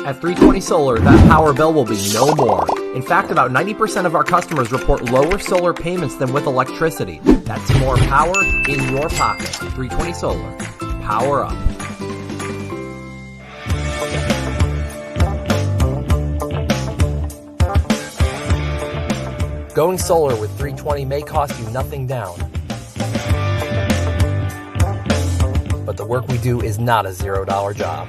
At 320 Solar, that power bill will be no more. In fact, about 90% of our customers report lower solar payments than with electricity. That's more power in your pocket. 320 Solar. Power up. Going solar with 320 may cost you nothing down. But the work we do is not a $0 job.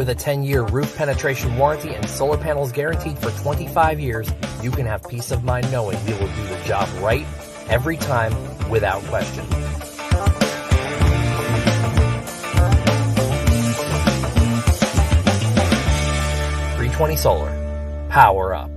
With a 10-year roof penetration warranty and solar panels guaranteed for 25 years, you can have peace of mind knowing we will do the job right every time without question. Solar. Power up.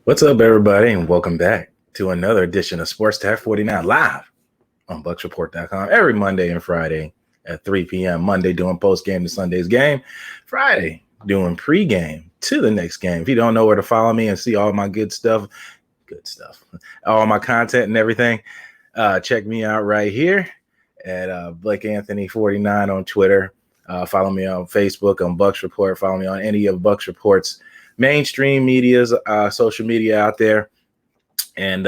What's up, everybody, and welcome back to another edition of Sports Talk49 live on BucsReport.com every Monday and Friday at 3 p.m. Monday doing post-game to Sunday's game. Friday doing pre-game to the next game. If you don't know where to follow me and see all my good stuff, all my content and everything, check me out right here at Blake Anthony 49 on Twitter. Follow me on Facebook on Bucs Report. Follow me on any of Bucs Report's mainstream media's social media out there, and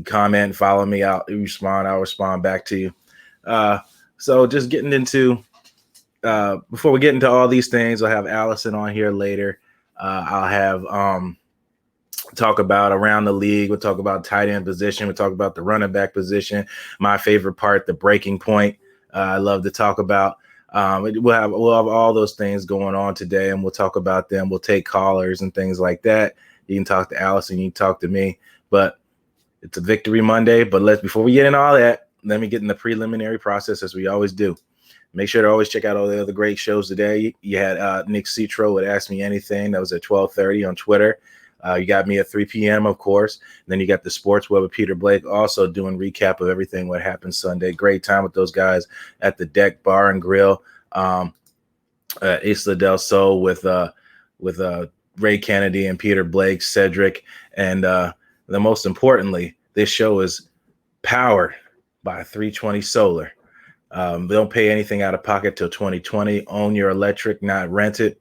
comment and follow me out. You respond, I'll respond back to you. So just getting into before we get into all these things, I'll have Allison on here later. I'll have talk about around the league. We'll talk about tight end position. We'll talk about the running back position. My favorite part, the breaking point. I love to talk about. We'll have all those things going on today, and we'll talk about them. We'll take callers and things like that. You can talk to Allison, you can talk to me, but it's a Victory Monday. But before we get into all that, let me get in the preliminary process as we always do. Make sure to always check out all the other great shows today. You had Nick Citro would Ask Me Anything. That was at 12:30 on Twitter. You got me at 3 p.m., of course. And then you got the Sports Web with Peter Blake also doing recap of everything what happened Sunday. Great time with those guys at the Deck Bar and Grill, Isla del Sol with Ray Kennedy and Peter Blake, Cedric. And the most importantly, this show is powered by 320 Solar. Don't pay anything out of pocket till 2020. Own your electric, not rent it.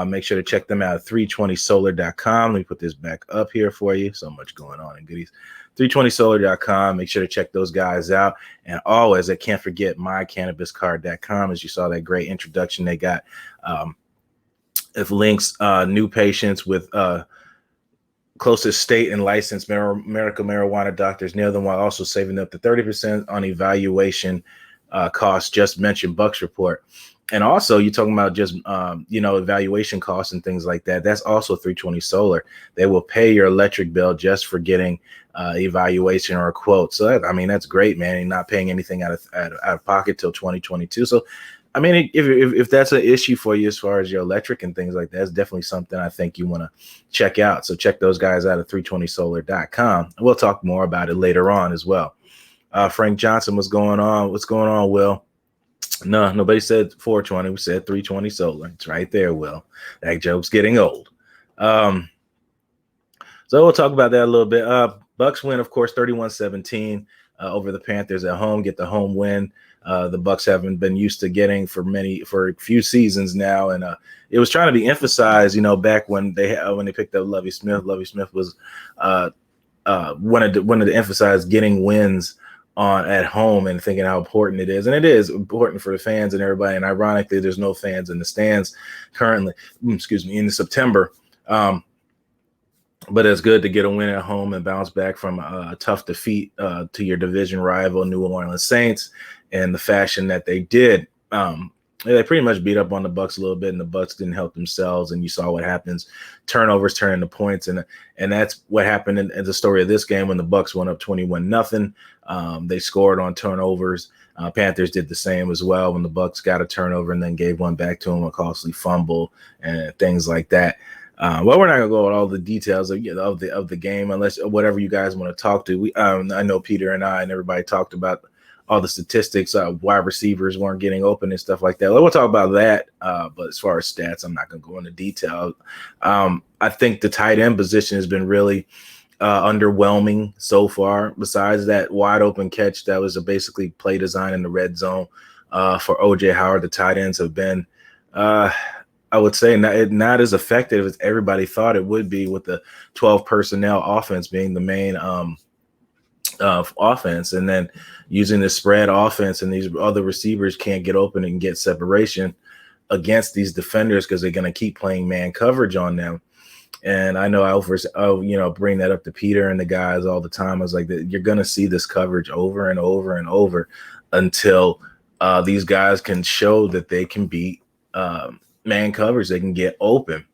Make sure to check them out at 320solar.com. Let me put this back up here for you. So much going on in goodies. 320solar.com. Make sure to check those guys out. And always, I can't forget mycannabiscard.com. As you saw that great introduction they got. It links new patients with closest state and licensed medical marijuana doctors near them, while also saving up to 30% on evaluation costs. Just mentioned Bucs Report. And also, you're talking about just, evaluation costs and things like that. That's also 320 Solar. They will pay your electric bill just for getting evaluation or a quote. So, that's great, man. And not paying anything out of pocket till 2022. So, if that's an issue for you as far as your electric and things like that, it's definitely something I think you want to check out. So, check those guys out at 320solar.com. We'll talk more about it later on as well. Frank Johnson, what's going on? What's going on, Will? No, nobody said 420. We said 320 Solar. It's right there, Will. That joke's getting old. So we'll talk about that a little bit. Bucs win, of course, 31-17 over the Panthers at home. Get the home win. The Bucs haven't been used to getting for a few seasons now, and it was trying to be emphasized, back when they picked up Lovie Smith. Lovie Smith was wanted to emphasize getting wins at home and thinking how important it is. And it is important for the fans and everybody. And ironically, there's no fans in the stands currently, in September. But it's good to get a win at home and bounce back from a tough defeat to your division rival, New Orleans Saints, and the fashion that they did. They pretty much beat up on the Bucs a little bit, and the Bucs didn't help themselves. And you saw what happens: turnovers turn into points, and that's what happened in the story of this game when the Bucs went up 21-0. They scored on turnovers. Panthers did the same as well when the Bucs got a turnover and then gave one back to them, a costly fumble and things like that. Well, we're not gonna go into all the details of the game, unless whatever you guys want to talk to. I know Peter and I and everybody talked about all the statistics. Wide receivers weren't getting open and stuff like that. We'll talk about that. But as far as stats, I'm not gonna go into detail. I think the tight end position has been really underwhelming so far. Besides that wide open catch that was basically play design in the red zone for OJ Howard, the tight ends have been. I would say not as effective as everybody thought it would be, with the 12 personnel offense being the main offense, and then using the spread offense, and these other receivers can't get open and get separation against these defenders because they're going to keep playing man coverage on them. And I know I'll bring that up to Peter and the guys all the time. I was like, you're going to see this coverage over and over and over until these guys can show that they can beat man coverage. They can get open.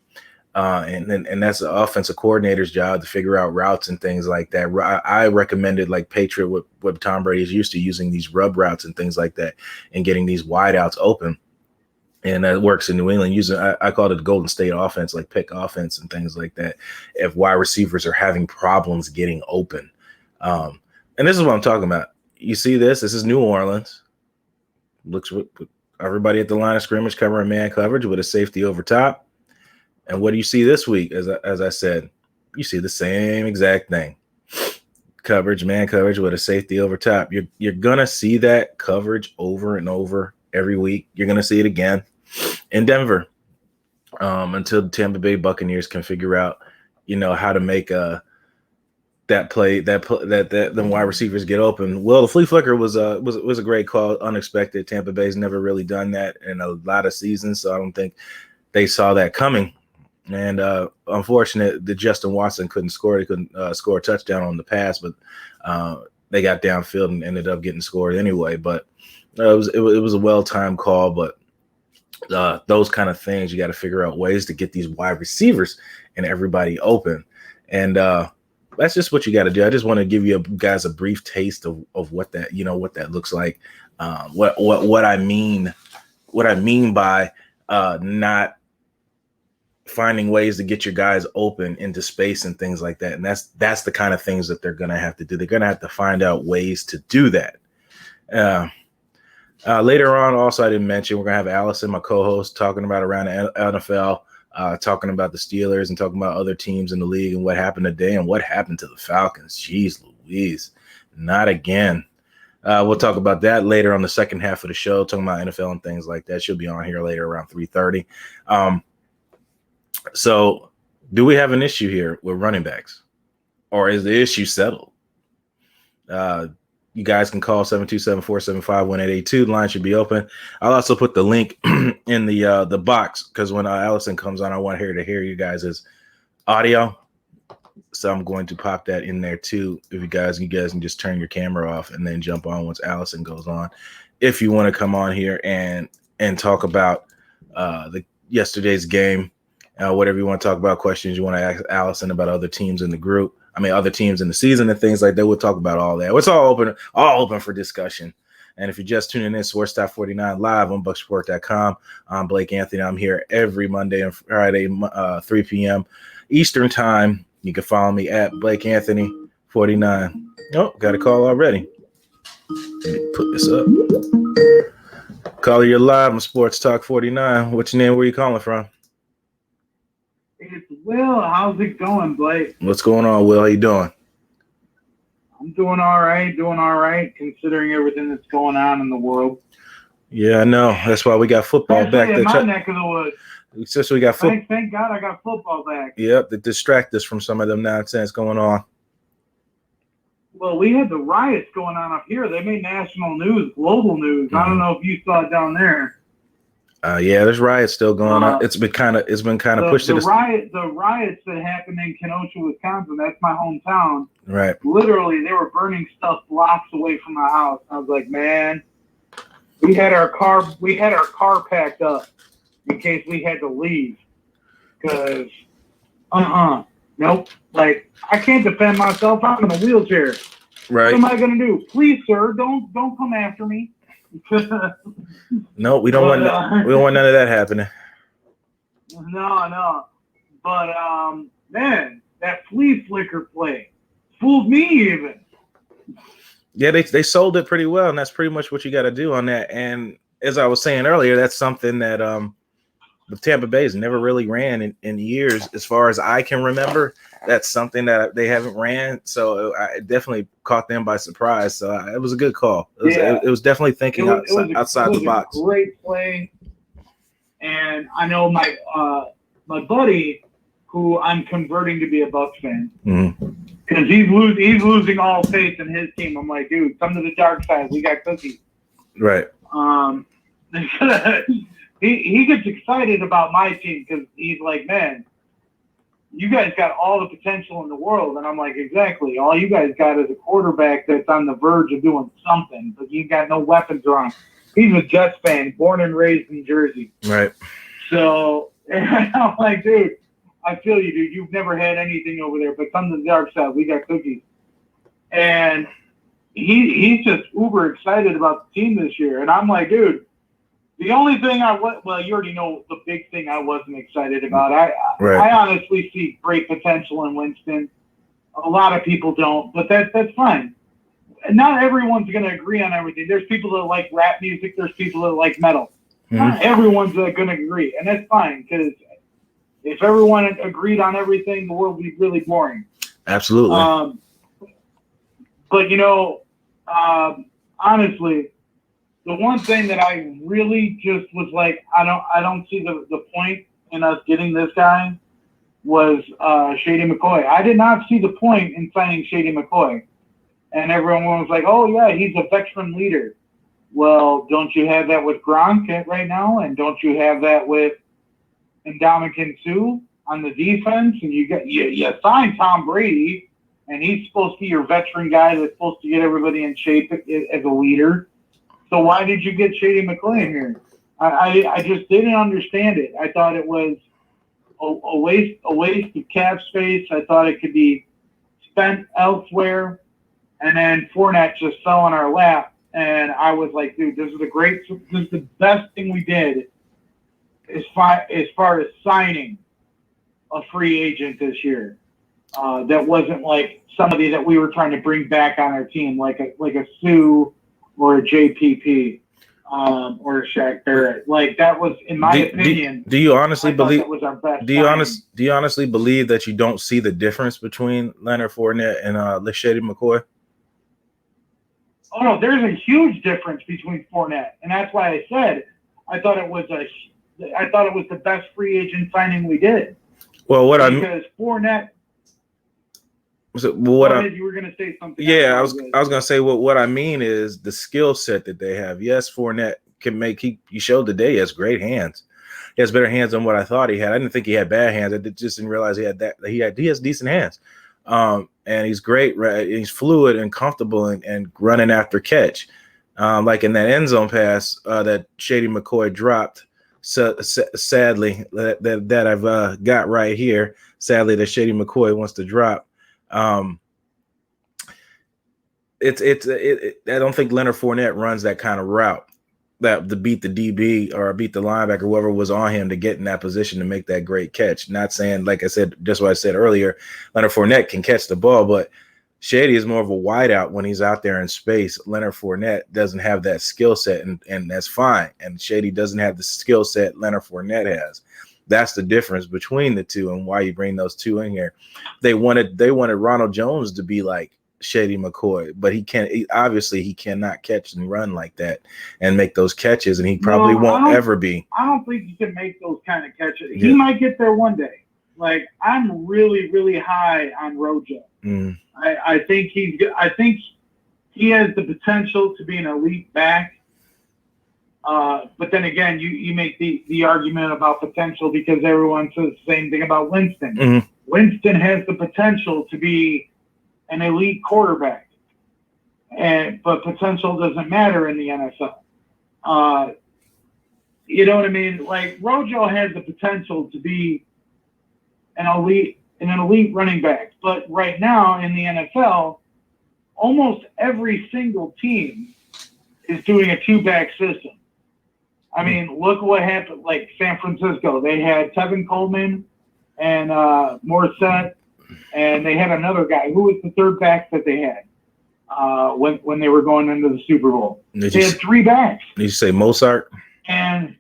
And that's the offensive coordinator's job to figure out routes and things like that. I recommended, like Patriot, what Tom Brady is used to, using these rub routes and things like that and getting these wide outs open. And that works in New England using, I call it the Golden State offense, like pick offense and things like that. If wide receivers are having problems getting open. And this is what I'm talking about. You see this is New Orleans. Looks with everybody at the line of scrimmage covering man coverage with a safety over top. And what do you see this week? As I said, you see the same exact thing. Coverage, man coverage with a safety over top. You're going to see that coverage over and over every week. You're going to see it again in Denver until the Tampa Bay Buccaneers can figure out, how to make that play that the wide receivers get open. Well, the flea flicker was a great call, unexpected. Tampa Bay's never really done that in a lot of seasons, so I don't think they saw that coming. And unfortunate that Justin Watson couldn't score. He couldn't score a touchdown on the pass, but they got downfield and ended up getting scored anyway. But it was a well-timed call, but those kind of things, you got to figure out ways to get these wide receivers and everybody open. And that's just what you got to do. I just want to give you guys a brief taste of what that, what that looks like. What I mean by not finding ways to get your guys open into space and things like that. And that's the kind of things that they're going to have to do. They're going to have to find out ways to do that. Later on, also, I didn't mention, we're going to have Allison, my co-host, talking about around the NFL, talking about the Steelers and talking about other teams in the league and what happened today and what happened to the Falcons. Jeez Louise, not again. We'll talk about that later on the second half of the show, talking about NFL and things like that. She'll be on here later around 3:30. So do we have an issue here with running backs, or is the issue settled? You guys can call 727-475-1882. The line should be open. I'll also put the link in the box, because when Allison comes on, I want her to hear you guys' audio. So I'm going to pop that in there too. If you guys can just turn your camera off and then jump on once Allison goes on. If you want to come on here and talk about yesterday's game, whatever you want to talk about, questions you want to ask Allison about other teams in the group. Other teams in the season and things like that. We'll talk about all that. It's all open for discussion. And if you're just tuning in, Sports Talk49 live on Bucksport.com. I'm Blake Anthony. I'm here every Monday and Friday, 3 p.m. Eastern time. You can follow me at Blake Anthony 49. Oh, got a call already. Let me put this up. Caller, you're live on Sports Talk 49. What's your name? Where you calling from? It's Will. How's it going, Blake? What's going on, Will? How you doing? I'm doing all right, considering everything that's going on in the world. Yeah, I know. That's why we got football back. In my neck of the woods. Especially we got football. Thank God I got football back. Yep, to distract us from some of them nonsense going on. Well, we had the riots going on up here. They made national news, global news. I don't know if you saw it down there. Yeah, there's riots still going on. It's been kind of pushed to the riots that happened in Kenosha, Wisconsin. That's my hometown. Right. Literally, they were burning stuff blocks away from my house. I was like, man, we had our car packed up in case we had to leave. Because, nope. Like, I can't defend myself. I'm in a wheelchair. Right. What am I gonna do? Please, sir, don't come after me. No, we don't want none of that happening. No. But man, that flea flicker play fooled me even. Yeah, they sold it pretty well, and that's pretty much what you got to do on that. And as I was saying earlier, that's something that the Tampa Bay's never really ran in years, as far as I can remember. That's something that they haven't ran, so I definitely caught them by surprise. So it was a good call. It was definitely thinking outside the box. Great play, and I know my buddy, who I'm converting to be a Bucs fan, because he's losing all faith in his team. I'm like, dude, come to the dark side. We got cookies. Right. He gets excited about my team because he's like, man, you guys got all the potential in the world. And I'm like, exactly. All you guys got is a quarterback that's on the verge of doing something, but you got no weapons around. He's a Jets fan, born and raised in Jersey. Right. So I'm like, dude, I feel you, dude. You've never had anything over there, but come to the dark side. We got cookies. And he's just uber excited about the team this year. And I'm like, dude, The only thing you already know the big thing I wasn't excited about. I honestly see great potential in Winston. A lot of people don't, but that's fine. Not everyone's going to agree on everything. There's people that like rap music. There's people that like metal. Mm-hmm. Not everyone's going to agree, and that's fine because if everyone agreed on everything, the world would be really boring. Absolutely. But honestly, the one thing that I really just was like, I don't see the point in us getting this guy was Shady McCoy. I did not see the point in signing Shady McCoy. And everyone was like, oh, yeah, he's a veteran leader. Well, don't you have that with Gronk right now? And don't you have that with Ndamukong Suh on the defense? And you signed Tom Brady, and he's supposed to be your veteran guy that's supposed to get everybody in shape as a leader. So why did you get Shady McCoy in here? I just didn't understand it. I thought it was a waste of cap space. I thought it could be spent elsewhere. And then Fournette just fell on our lap. And I was like, dude, this is the best thing we did as far as signing a free agent this year. That wasn't like somebody that we were trying to bring back on our team, like a Sue or a JPP or a Shaq Barrett. Like that was, in my opinion. Do you honestly believe that was our best? Do you honestly believe that you don't see the difference between Leonard Fournette and Shady McCoy? Oh no, there's a huge difference between Fournette, and that's why I said I thought it was the best free agent signing we did. Well, because Fournette. You were going to say something. Yeah, I was going to say what I mean is the skill set that they have. Yes, Fournette can make. He showed today he has great hands. He has better hands than what I thought he had. I didn't think he had bad hands. I just didn't realize he had that. He has decent hands. And he's great. Right? He's fluid and comfortable and running after catch. Like in that end zone pass that Shady McCoy dropped. So sadly, that I've got right here. Sadly, that Shady McCoy wants to drop. I don't think Leonard Fournette runs that kind of route that to beat the DB or beat the linebacker, whoever was on him to get in that position to make that great catch. Not saying, like I said, just what I said earlier, Leonard Fournette can catch the ball, but Shady is more of a wideout when he's out there in space. Leonard Fournette doesn't have that skill set, and that's fine. And Shady doesn't have the skill set Leonard Fournette has. That's the difference between the two and why you bring those two in here. They wanted Ronald Jones to be like Shady McCoy, but he cannot catch and run like that and make those catches, and he probably won't ever be. I don't think he can make those kind of catches. Yeah. He might get there one day. Like, I'm really, really high on Rojo. Mm. I think he has the potential to be an elite back. But then again, you make the argument about potential because everyone says the same thing about Winston. Mm-hmm. Winston has the potential to be an elite quarterback, but potential doesn't matter in the NFL. You know what I mean? Like, Rojo has the potential to be an elite running back, but right now in the NFL, almost every single team is doing a two-back system. I mean, look what happened. Like San Francisco, they had Tevin Coleman and Morissette, and they had another guy. Who was the third back that they had when they were going into the Super Bowl? They had three backs. Did you say Mozart? And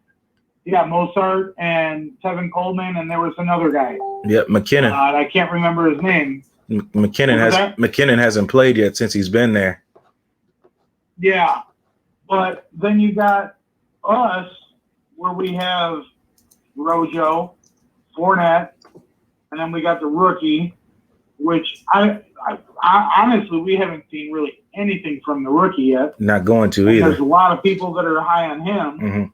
Mozart and Tevin Coleman, and there was another guy. Yep, McKinnon. I can't remember his name. McKinnon hasn't played yet since he's been there. Yeah, but then you got us, where we have Rojo, Fournette, and then we got the rookie, which I honestly, we haven't seen really anything from the rookie yet. Not going to either. There's a lot of people that are high on him. Mm-hmm.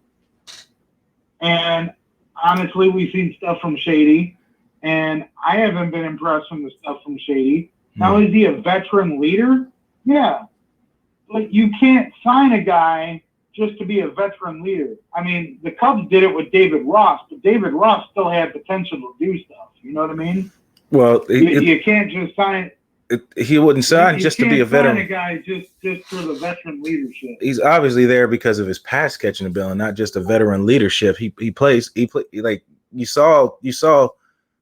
And honestly, we've seen stuff from Shady, and I haven't been impressed from the stuff from Shady. Mm-hmm. Now, is he a veteran leader? Yeah. But you can't sign a guy just to be a veteran leader. I mean, the Cubs did it with David Ross, but David Ross still had potential to do stuff. You know what I mean? Well, you can't just sign He wouldn't sign just to be a veteran. A guy just for the veteran leadership. He's obviously there because of his pass catching ability, not just a veteran leadership. He plays like you saw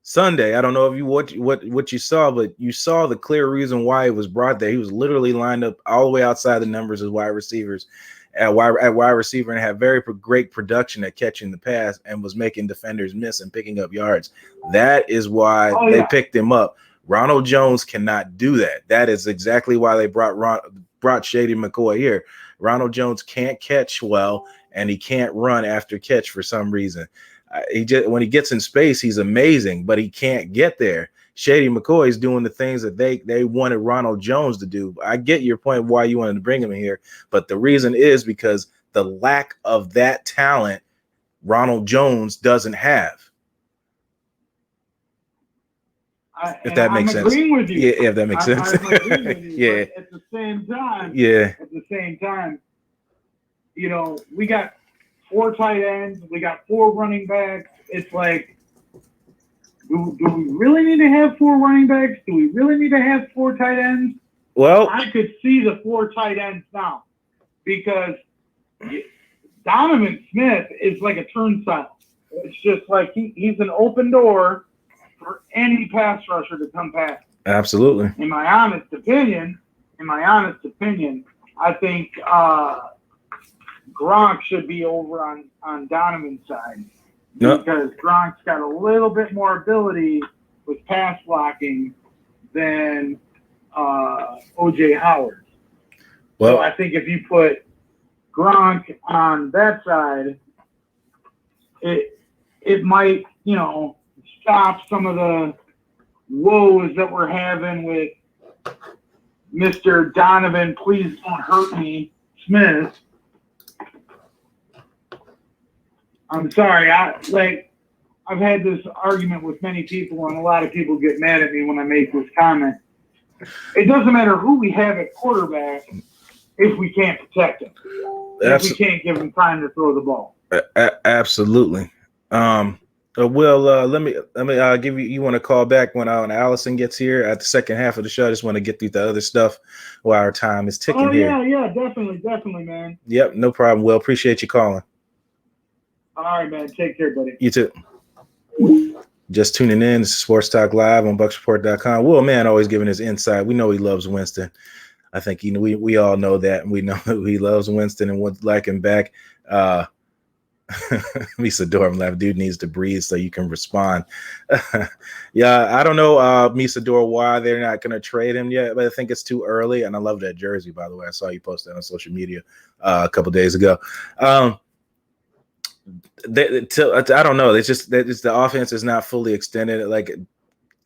Sunday. I don't know if you what you saw, but you saw the clear reason why he was brought there. He was literally lined up all the way outside the numbers as wide receivers. At wide receiver, and had very great production at catching the pass and was making defenders miss and picking up yards. That is why they picked him up. Ronald Jones cannot do that. That is exactly why they brought Shady McCoy here. Ronald Jones can't catch well, and he can't run after catch for some reason. When he gets in space, he's amazing, but he can't get there. Shady McCoy is doing the things that they wanted Ronald Jones to do. I get your point why you wanted to bring him in here, but the reason is because the lack of that talent Ronald Jones doesn't have. If that makes sense. I'm agreeing with you. Yeah, if that makes sense. I'm agreeing with you, Yeah. But at the same time, we got 4 tight ends, we got 4 running backs. It's like, do we really need to have 4 running backs? Do we really need to have 4 tight ends? Well, I could see the 4 tight ends now because Donovan Smith is like a turnstile. It's just like he's an open door for any pass rusher to come past. Absolutely. In my honest opinion, I think Gronk should be over on Donovan's side. Nope. Because Gronk's got a little bit more ability with pass blocking than O.J. Howard. Well, so I think if you put Gronk on that side, it might, stop some of the woes that we're having with Mr. Donovan, please don't hurt me, Smith. I'm sorry. I've had this argument with many people, and a lot of people get mad at me when I make this comment. It doesn't matter who we have at quarterback if we can't protect him. If we can't give him time to throw the ball. Absolutely. Will, let me give you want to call back when Allison gets here at the second half of the show. I just want to get through the other stuff while our time is ticking here. Yeah, definitely, man. Yep, no problem. Will, appreciate you calling. All right, man. Take care, buddy. You too. Just tuning in. This is Sports Talk Live on BucsReport.com. Will, man, always giving his insight. We know he loves Winston. I think we all know that, and we know he loves Winston and would like him back. Misa Dorm laugh. Dude needs to breathe so you can respond. Yeah, I don't know, Misa Dor, why they're not going to trade him yet, but I think it's too early. And I love that jersey, by the way. I saw you post that on social media a couple days ago. I don't know. It's just the offense is not fully extended. Like,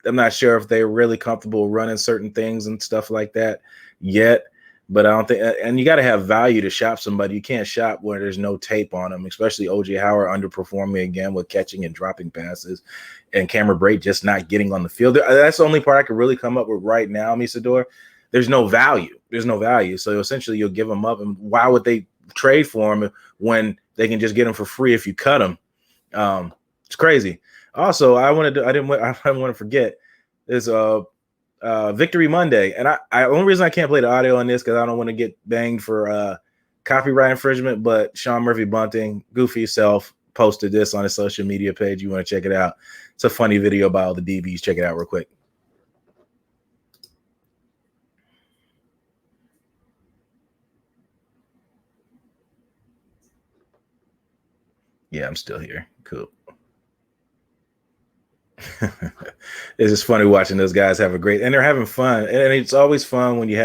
I'm not sure if they're really comfortable running certain things and stuff like that yet. But I don't think, and you got to have value to shop somebody. You can't shop where there's no tape on them, especially O.J. Howard underperforming again with catching and dropping passes, and Cameron Brate just not getting on the field. That's the only part I could really come up with right now, Misador. There's no value. So essentially, you'll give them up, and why would they trade for him when they can just get him for free if you cut him? It's crazy. Also, I didn't want to forget is Victory Monday, and I only reason I can't play the audio on this because I don't want to get banged for copyright infringement. But Sean Murphy Bunting, goofy self, posted this on his social media page. You want to check it out? It's a funny video about all the DBs. Check it out real quick. Yeah, I'm still here. Cool. It's just funny watching those guys have a great, and they're having fun, and it's always fun when you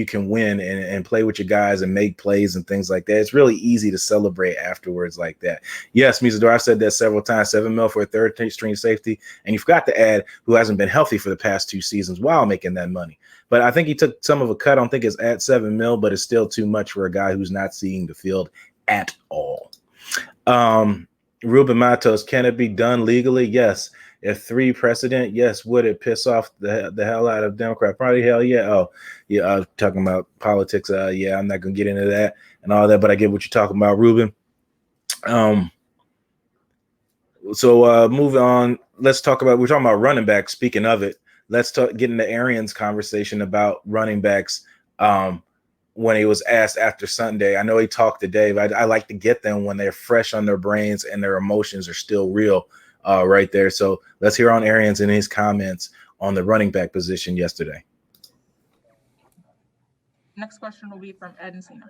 can win and play with your guys and make plays and things like that. It's really easy to celebrate afterwards like that. Yes, Misador, I've said that several times. $7 million for a third string safety, and you forgot to add who hasn't been healthy for the past 2 seasons while making that money. But I think he took some of a cut. I don't think it's at $7 million, but it's still too much for a guy who's not seeing the field at all. Ruben Matos, can it be done legally? Yes. If 3 precedent, yes. Would it piss off the hell out of Democrat Party? Hell yeah. Oh, yeah. Talking about politics. Yeah, I'm not gonna get into that and all that, but I get what you're talking about, Ruben. So moving on. We're talking about running back. Speaking of it, let's get into Arian's conversation about running backs when he was asked after Sunday. I know he talked to Dave. I like to get them when they're fresh on their brains and their emotions are still real right there. So let's hear on Arians and his comments on the running back position yesterday. Next question will be from Ed and Cena.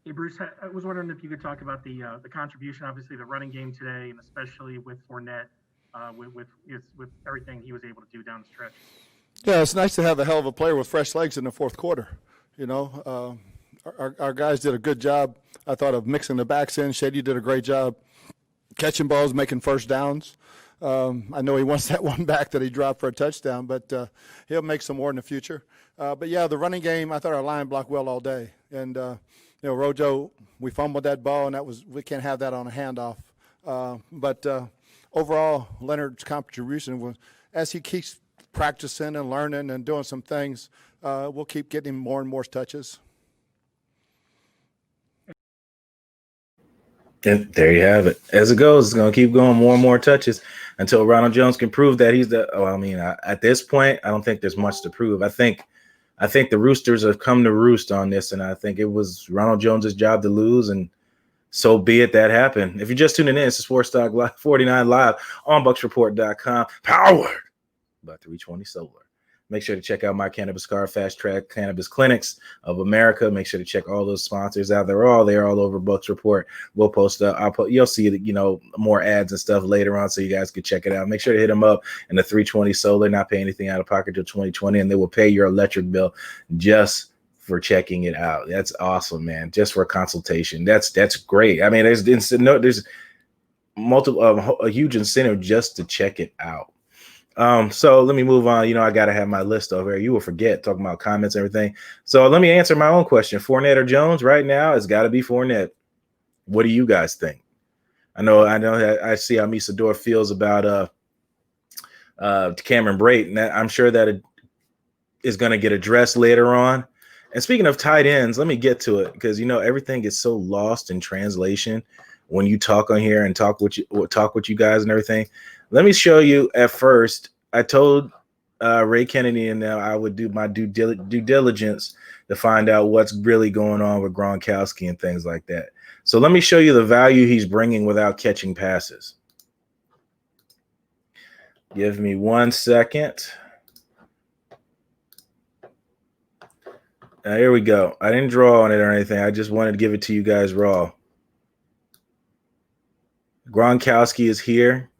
Hey, Bruce, I was wondering if you could talk about the contribution, obviously, the running game today, and especially with Fournette, with everything he was able to do down the stretch. Yeah, it's nice to have a hell of a player with fresh legs in the fourth quarter. You know, our guys did a good job, I thought, of mixing the backs in. Shady did a great job catching balls, making first downs. I know he wants that one back that he dropped for a touchdown, but he'll make some more in the future. But, yeah, the running game, I thought our line blocked well all day. And, you know, Rojo, we fumbled that ball, and we can't have that on a handoff. But overall, Leonard's contribution was, as he keeps practicing and learning and doing some things, we'll keep getting more and more touches. And there you have it. As it goes, it's going to keep going more and more touches until Ronald Jones can prove that he's at this point, I don't think there's much to prove. I think the Roosters have come to roost on this, and I think it was Ronald Jones's job to lose, and so be it. That happened. If you're just tuning in, it's the Sports Talk 49 live on BucsReport.com, powered by 320 Solar. Make sure to check out My Cannabis Card, Fast Track Cannabis Clinics of America. Make sure to check all those sponsors out. They're all there, all over Bucs Report. We'll post you'll see, you know, more ads and stuff later on, so you guys can check it out. Make sure to hit them up in the 320 Solar, not pay anything out of pocket till 2020, and they will pay your electric bill just for checking it out. That's awesome, man. Just for a consultation. That's great. I mean, there's multiple a huge incentive just to check it out. So let me move on. You know, I got to have my list over here. You will forget talking about comments and everything. So let me answer my own question. Fournette or Jones? Right now, it's got to be Fournette. What do you guys think? I know that I see how Misador feels about Cameron Brayton. I'm sure that it is going to get addressed later on. And speaking of tight ends, let me get to it, because, you know, everything is so lost in translation when you talk on here and talk with you guys and everything. Let me show you at first. I told Ray Kennedy and now I would do my due diligence to find out what's really going on with Gronkowski and things like that. So let me show you the value he's bringing without catching passes. Give me 1 second. Now, here we go. I didn't draw on it or anything. I just wanted to give it to you guys raw. Gronkowski is here.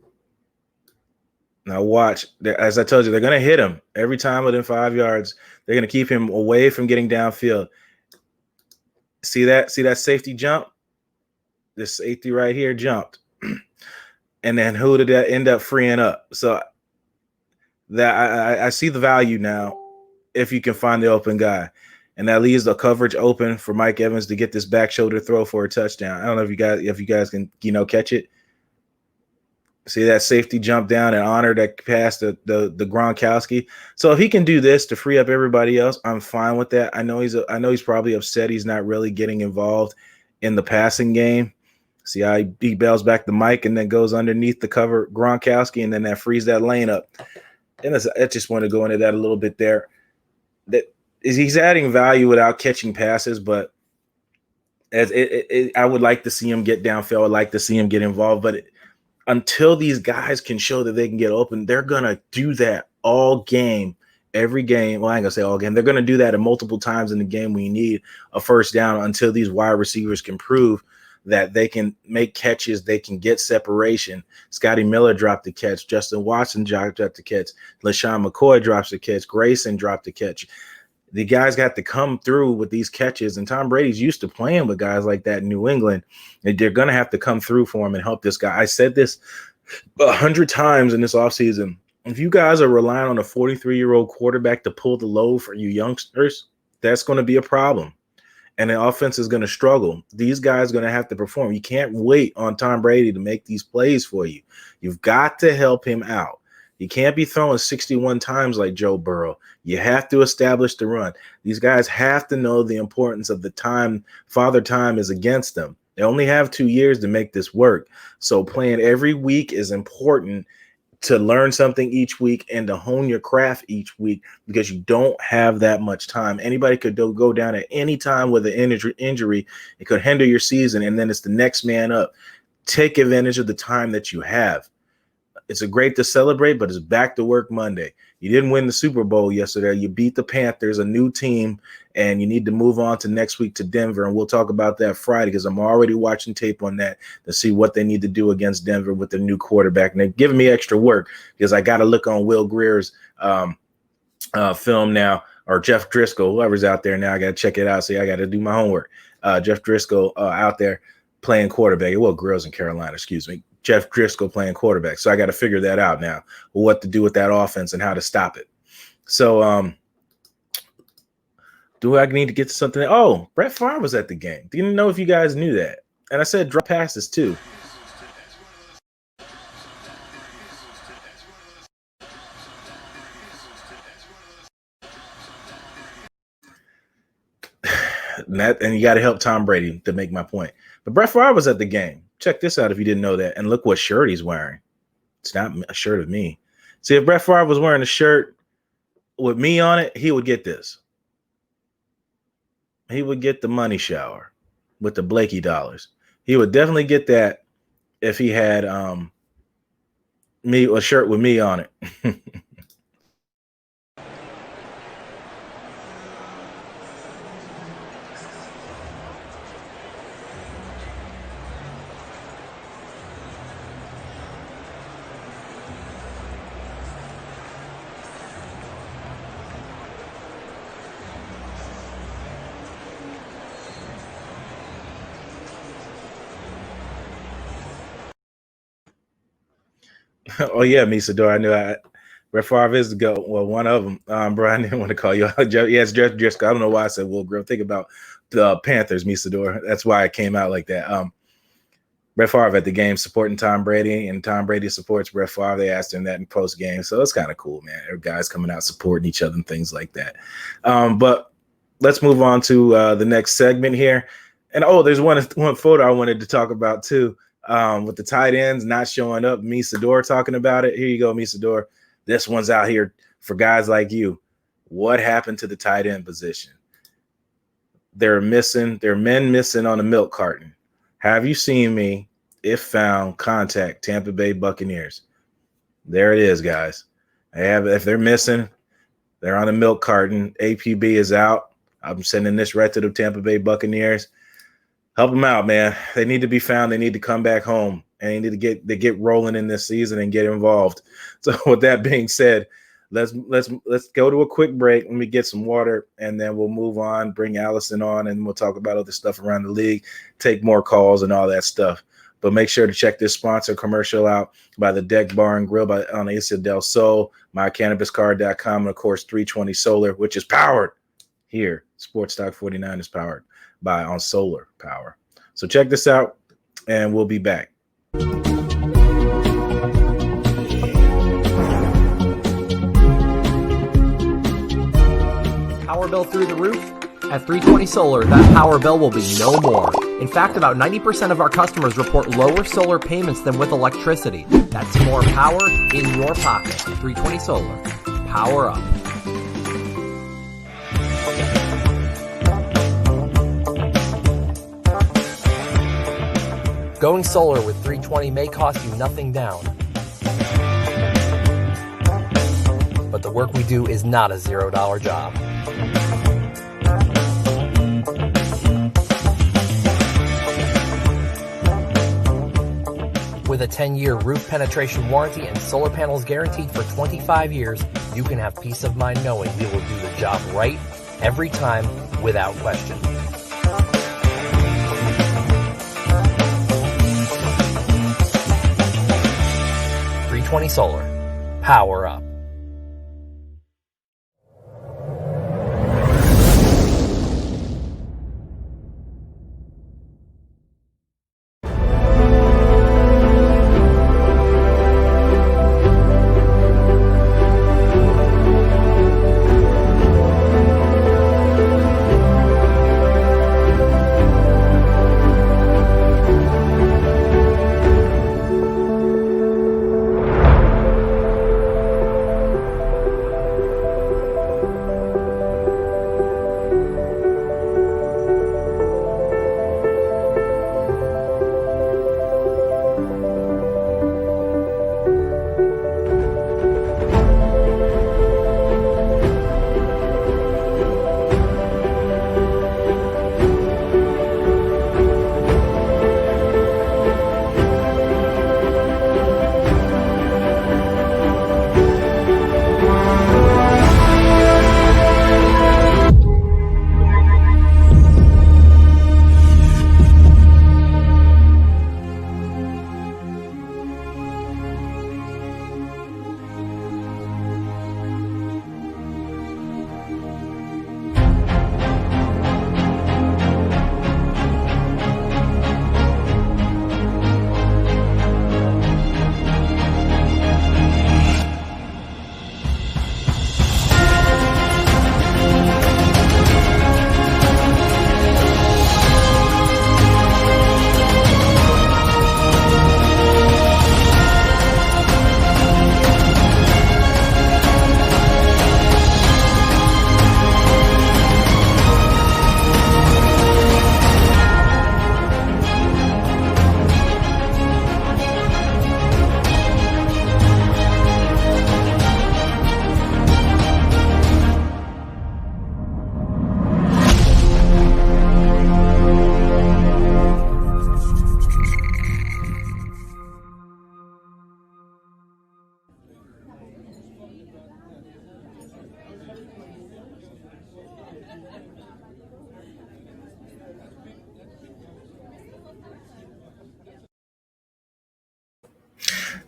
Now watch. As I told you, they're going to hit him every time within 5 yards. They're going to keep him away from getting downfield. See that safety jump? This safety right here jumped. And then who did that end up freeing up? So that I see the value now if you can find the open guy. And that leaves the coverage open for Mike Evans to get this back shoulder throw for a touchdown. I don't know if you guys can, you know, catch it. See that safety jump down and honor that pass the Gronkowski. So if he can do this to free up everybody else, I'm fine with that. I know he's probably upset he's not really getting involved in the passing game. See how he bails back the mic and then goes underneath the cover Gronkowski, and then that frees that lane up. And I just want to go into that a little bit there. That is, he's adding value without catching passes, but I would like to see him get downfield. I would like to see him get involved, but until these guys can show that they can get open, they're going to do that all game, every game. Well, I ain't going to say all game. They're going to do that multiple times in the game when you need a first down until these wide receivers can prove that they can make catches, they can get separation. Scotty Miller dropped the catch. Justin Watson dropped the catch. LaShawn McCoy drops the catch. Grayson dropped the catch. The guys got to come through with these catches, and Tom Brady's used to playing with guys like that in New England. And they're going to have to come through for him and help this guy. I said this 100 times in this offseason. If you guys are relying on a 43-year-old quarterback to pull the load for you youngsters, that's going to be a problem. And the offense is going to struggle. These guys are going to have to perform. You can't wait on Tom Brady to make these plays for you. You've got to help him out. You can't be throwing 61 times like Joe Burrow. You have to establish the run. These guys have to know the importance of the time. Father Time is against them. They only have 2 years to make this work. So playing every week is important to learn something each week and to hone your craft each week, because you don't have that much time. Anybody could go down at any time with an injury. It could hinder your season, and then it's the next man up. Take advantage of the time that you have. It's a great to celebrate, but it's back to work Monday. You didn't win the Super Bowl yesterday. You beat the Panthers, a new team, and you need to move on to next week to Denver. And we'll talk about that Friday, because I'm already watching tape on that to see what they need to do against Denver with their new quarterback. And they're giving me extra work because I got to look on Will Greer's film now, or Jeff Driscoll, whoever's out there now. I got to check it out. See, I got to do my homework. Jeff Driscoll out there playing quarterback. Well, Greer's in Carolina, excuse me. Jeff Driscoll playing quarterback. So I got to figure that out now, what to do with that offense and how to stop it. So do I need to get to something? Oh, Brett Favre was at the game. Didn't know if you guys knew that. And I said drop passes too. And you got to help Tom Brady to make my point. But Brett Favre was at the game. Check this out if you didn't know that. And look what shirt he's wearing. It's not a shirt of me. See, if Brett Favre was wearing a shirt with me on it, he would get this. He would get the money shower with the Blakey dollars. He would definitely get that if he had a shirt with me on it. Oh yeah, Misador. I knew Brett Favre is the GOAT. Well, one of them. Bro, I didn't want to call you out. Yes, Jeff Driscoll. I don't know why I said Will Grill. Think about the Panthers, Misador. That's why it came out like that. Brett Favre at the game supporting Tom Brady, and Tom Brady supports Brett Favre. They asked him that in post game, so it's kind of cool, man. Every guys coming out supporting each other and things like that. But let's move on to the next segment here. And there's one photo I wanted to talk about too. With the tight ends not showing up, Misador talking about it. Here you go, Misador. This one's out here for guys like you. What happened to the tight end position? There are men missing on the milk carton. Have you seen me? If found, contact Tampa Bay Buccaneers. There it is, guys. If they're missing, they're on the milk carton. APB is out. I'm sending this right to the Tampa Bay Buccaneers. Help them out, man. They need to be found. They need to come back home, and they need to get rolling in this season and get involved. So with that being said, let's go to a quick break. Let me get some water, and then we'll move on, bring Allison on, and we'll talk about other stuff around the league, take more calls and all that stuff. But make sure to check this sponsor commercial out by the Deck Bar and Grill on Isla del Sol, mycannabiscard.com, and of course 320 Solar, which is powered here. Sports Talk 49 is powered on solar power. So check this out, and we'll be back. Power bill through the roof? At 320 Solar, that power bill will be no more. In fact, about 90% of our customers report lower solar payments than with electricity. That's more power in your pocket. 320 Solar. Power up. Going solar with 320 may cost you nothing down. But the work we do is not a $0 job. With a 10-year roof penetration warranty and solar panels guaranteed for 25 years, you can have peace of mind knowing we will do the job right every time without question. Solar. Power up.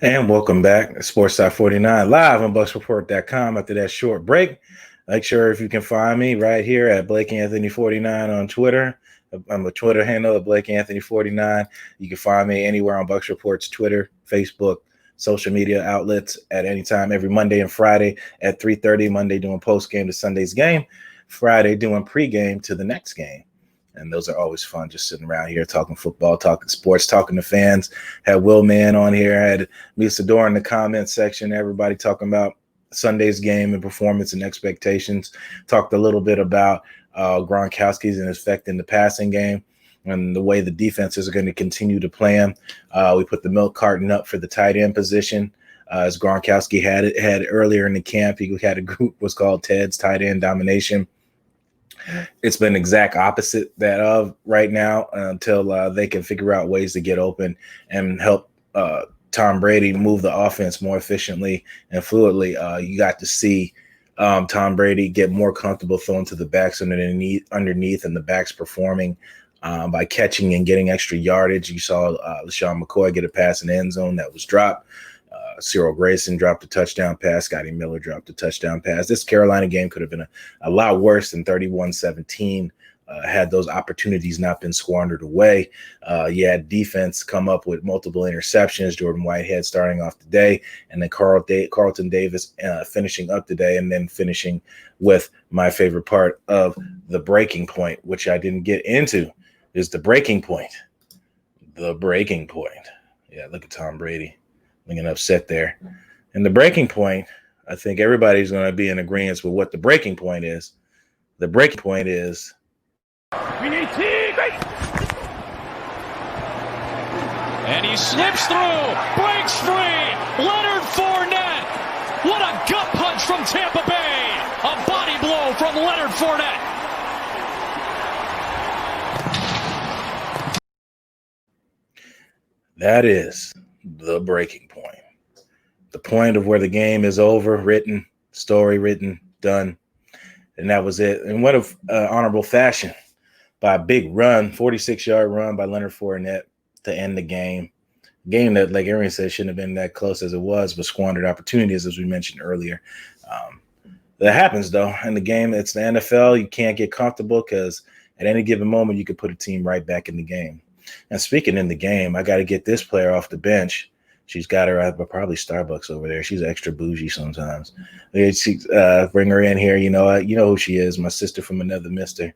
And welcome back to Sports Talk49 live on BucsReport.com. After that short break, make sure if you can find me right here at BlakeAnthony49 on Twitter. I'm a Twitter handle at BlakeAnthony49. You can find me anywhere on Bucs Report's Twitter, Facebook, social media outlets at any time, every Monday and Friday at 3:30. Monday doing post game to Sunday's game, Friday doing pregame to the next game. And those are always fun, just sitting around here talking football, talking sports, talking to fans. Had Will Mann on here, had Lisa Dore in the comment section, everybody talking about Sunday's game and performance and expectations. Talked a little bit about Gronkowski's and his effect in the passing game and the way the defenses are going to continue to play him. We put the milk carton up for the tight end position. As Gronkowski had earlier in the camp, he had a group was called Ted's Tight End Domination. It's been exact opposite that of right now until they can figure out ways to get open and help Tom Brady move the offense more efficiently and fluidly. You got to see Tom Brady get more comfortable throwing to the backs underneath and the backs performing by catching and getting extra yardage. You saw LaShawn McCoy get a pass in the end zone that was dropped. Cyril Grayson dropped a touchdown pass. Scotty Miller dropped a touchdown pass. This Carolina game could have been a lot worse than 31-17 had those opportunities not been squandered away. You had defense come up with multiple interceptions. Jordan Whitehead starting off the day, and then Carlton Davis finishing up the day, and then finishing with my favorite part of the breaking point, which I didn't get into, is the breaking point. The breaking point. Yeah, look at Tom Brady. Looking upset there. And the breaking point, I think everybody's going to be in agreement with what the breaking point is. The breaking point is and he slips through, breaks free. Leonard Fournette. What a gut punch from Tampa Bay. A body blow from Leonard Fournette. That is the breaking point. The point of where the game is over, written, story written, done. And that was it. And what an honorable fashion by a big run, 46-yard run by Leonard Fournette to end the game. Game that, like everyone said, shouldn't have been that close as it was, but squandered opportunities, as we mentioned earlier. That happens, though. In the game, it's the NFL. You can't get comfortable because at any given moment, you could put a team right back in the game. And speaking in the game, I got to get this player off the bench. She's got her at probably Starbucks over there. She's extra bougie sometimes. Bring her in here. You know who she is. My sister from another mister,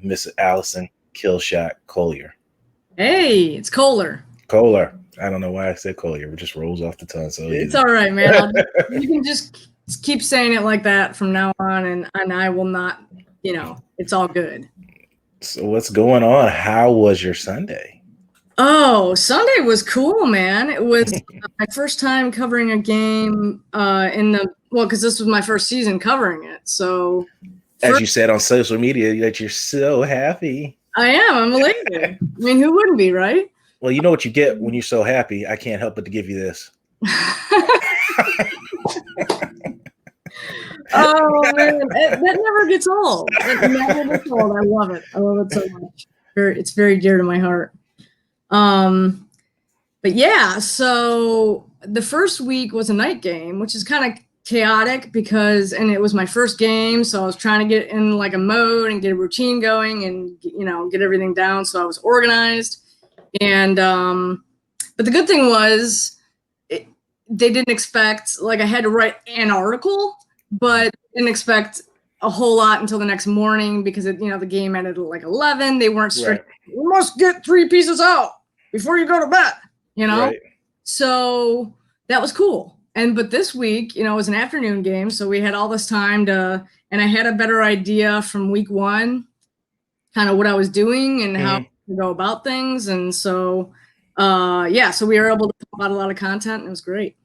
Miss Allison Killshot Koehler. Hey, it's Koehler. Koehler. I don't know why I said Koehler. It just rolls off the tongue. So it's all right, man. You can just keep saying it like that from now on, and I will not. It's all good. So what's going on? How was your Sunday? Oh, Sunday was cool, man. It was my first time covering a game because this was my first season covering it. So, as you said on social media, that you're so happy. I am. I'm elated. I mean, who wouldn't be, right? Well, you know what you get when you're so happy. I can't help but to give you this. Oh man, that never gets old. It never gets old. I love it. I love it so much. It's very dear to my heart. But yeah, so the first week was a night game, which is kind of chaotic and it was my first game. So I was trying to get in like a mode and get a routine going and, get everything down. So I was organized and, but the good thing was they didn't expect, like I had to write an article, but didn't expect a whole lot until the next morning because the game ended at like 11. They weren't strict. Right. We must get 3 pieces out before you go to bed, Right. So that was cool. But this week, it was an afternoon game. So we had all this time and I had a better idea from week 1, kind of what I was doing and how to go about things. And so, so we were able to put out a lot of content and it was great.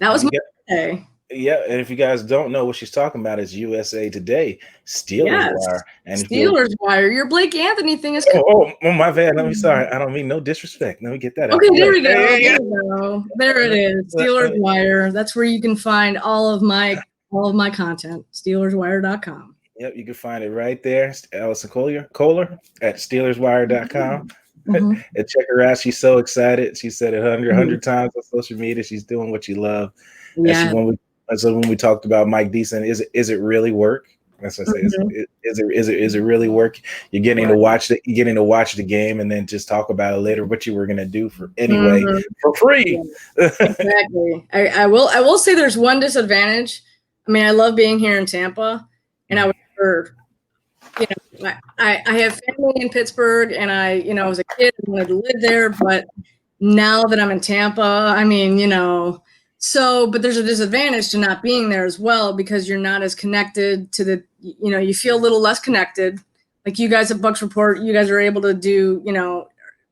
That was my day. Yeah, and if you guys don't know what she's talking about, it's USA Today, Steelers Wire. And Steelers Wire. Your Blake Anthony thing is Oh, my bad. Sorry. I don't mean no disrespect. Let me get that out. Okay, there we go. There we go. There it is. Steelers Wire. That's where you can find all of my content. SteelersWire.com. Yep, you can find it right there. Allison Koehler at SteelersWire.com. Mhm. And check her out. She's so excited. She said it 100 times on social media. She's doing what you love. Yeah. So when we talked about Mike Deason, is it really work? That's what I say. Mhm. Is it really work? You're getting to watch the game and then just talk about it later. What you were gonna do for Mhm. for free. Exactly. I will say there's one disadvantage. I mean, I love being here in Tampa, and I would prefer, I have family in Pittsburgh, and I, as a kid, I wanted to live there, but now that I'm in Tampa, I mean, but there's a disadvantage to not being there as well, because you're not as connected to you feel a little less connected. Like you guys at Bucs Report, you guys are able to do,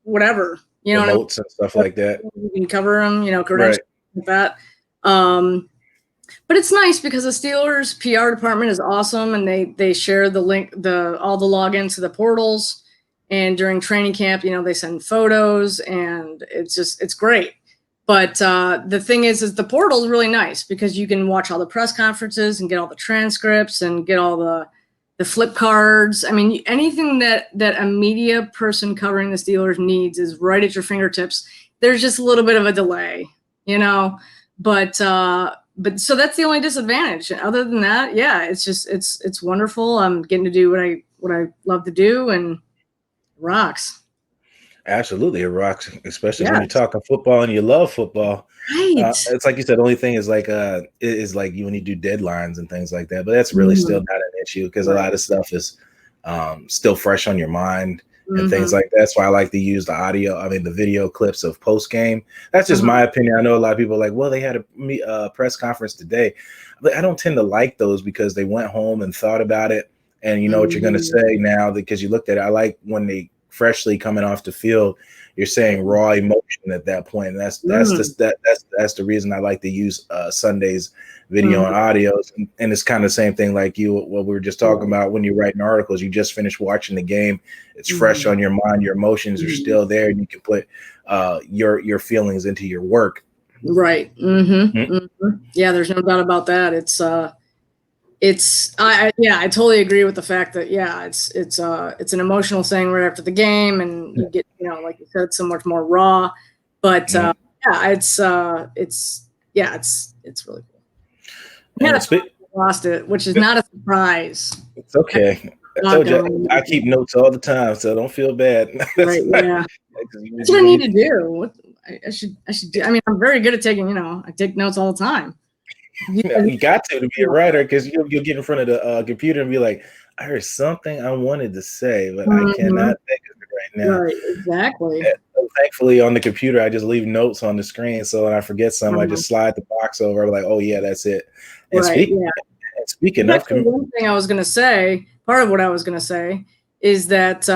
whatever, what I mean? Remotes and stuff like that. You can cover them, credentials Right. like that. But it's nice because the Steelers PR department is awesome, and they share the link, all the logins to the portals. And during training camp, they send photos, and it's great. But the thing is the portal is really nice because you can watch all the press conferences and get all the transcripts and get all the flip cards. I mean, anything that a media person covering the Steelers needs is right at your fingertips. There's just a little bit of a delay, but so that's the only disadvantage. Other than that, yeah, it's just it's wonderful. I'm getting to do what I love to do, and it rocks. Absolutely, it rocks, especially when you're talking football and you love football. Right. It's like you said. The only thing is like when you do deadlines and things like that. But that's really still not an issue because a lot of stuff is still fresh on your mind and things like that. That's why I like to use the video clips of post game. That's just my opinion. I know a lot of people are like, well, they had a press conference today. But I don't tend to like those because they went home and thought about it, and you know what you're going to say now because you looked at it. I like when they freshly coming off the field, you're saying raw emotion at that point. And that's the reason I like to use Sunday's video and audios. And it's kind of the same thing like what we were just talking about when you're writing articles. You just finished watching the game. It's fresh on your mind. Your emotions are still there, and you can put your feelings into your work. Right. Yeah, there's no doubt about that. I totally agree with the fact that it's an emotional thing right after the game, and you get like you said, so much more raw. But it's really cool. Yeah, lost it, which is not a surprise. It's okay. I told you I keep notes all the time, so don't feel bad. Right? Yeah, that's what I need to do. I should do. I mean, I'm very good at taking. I take notes all the time. You got to be a writer because you'll get in front of the computer and be like, I heard something I wanted to say, but I cannot think of it right now. Right, exactly. And thankfully, on the computer, I just leave notes on the screen. So when I forget something, I just slide the box over. I'm like, oh, yeah, that's it. And speaking of one thing I was going to say, part of what I was going to say is that,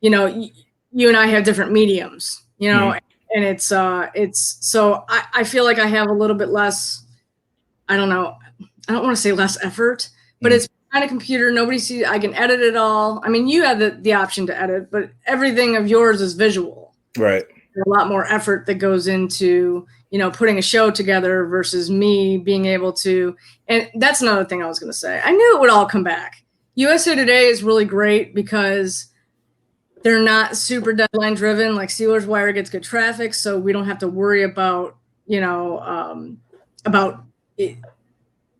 you and I have different mediums, and it's so I feel like I have a little bit less, I don't know. I don't want to say less effort, but it's behind a computer. Nobody sees. I can edit it all. I mean, you have the option to edit, but everything of yours is visual. Right. There's a lot more effort that goes into, putting a show together versus me being able to. And that's another thing I was going to say. I knew it would all come back. USA Today is really great because they're not super deadline driven. Like Steelers Wire gets good traffic, so we don't have to worry about,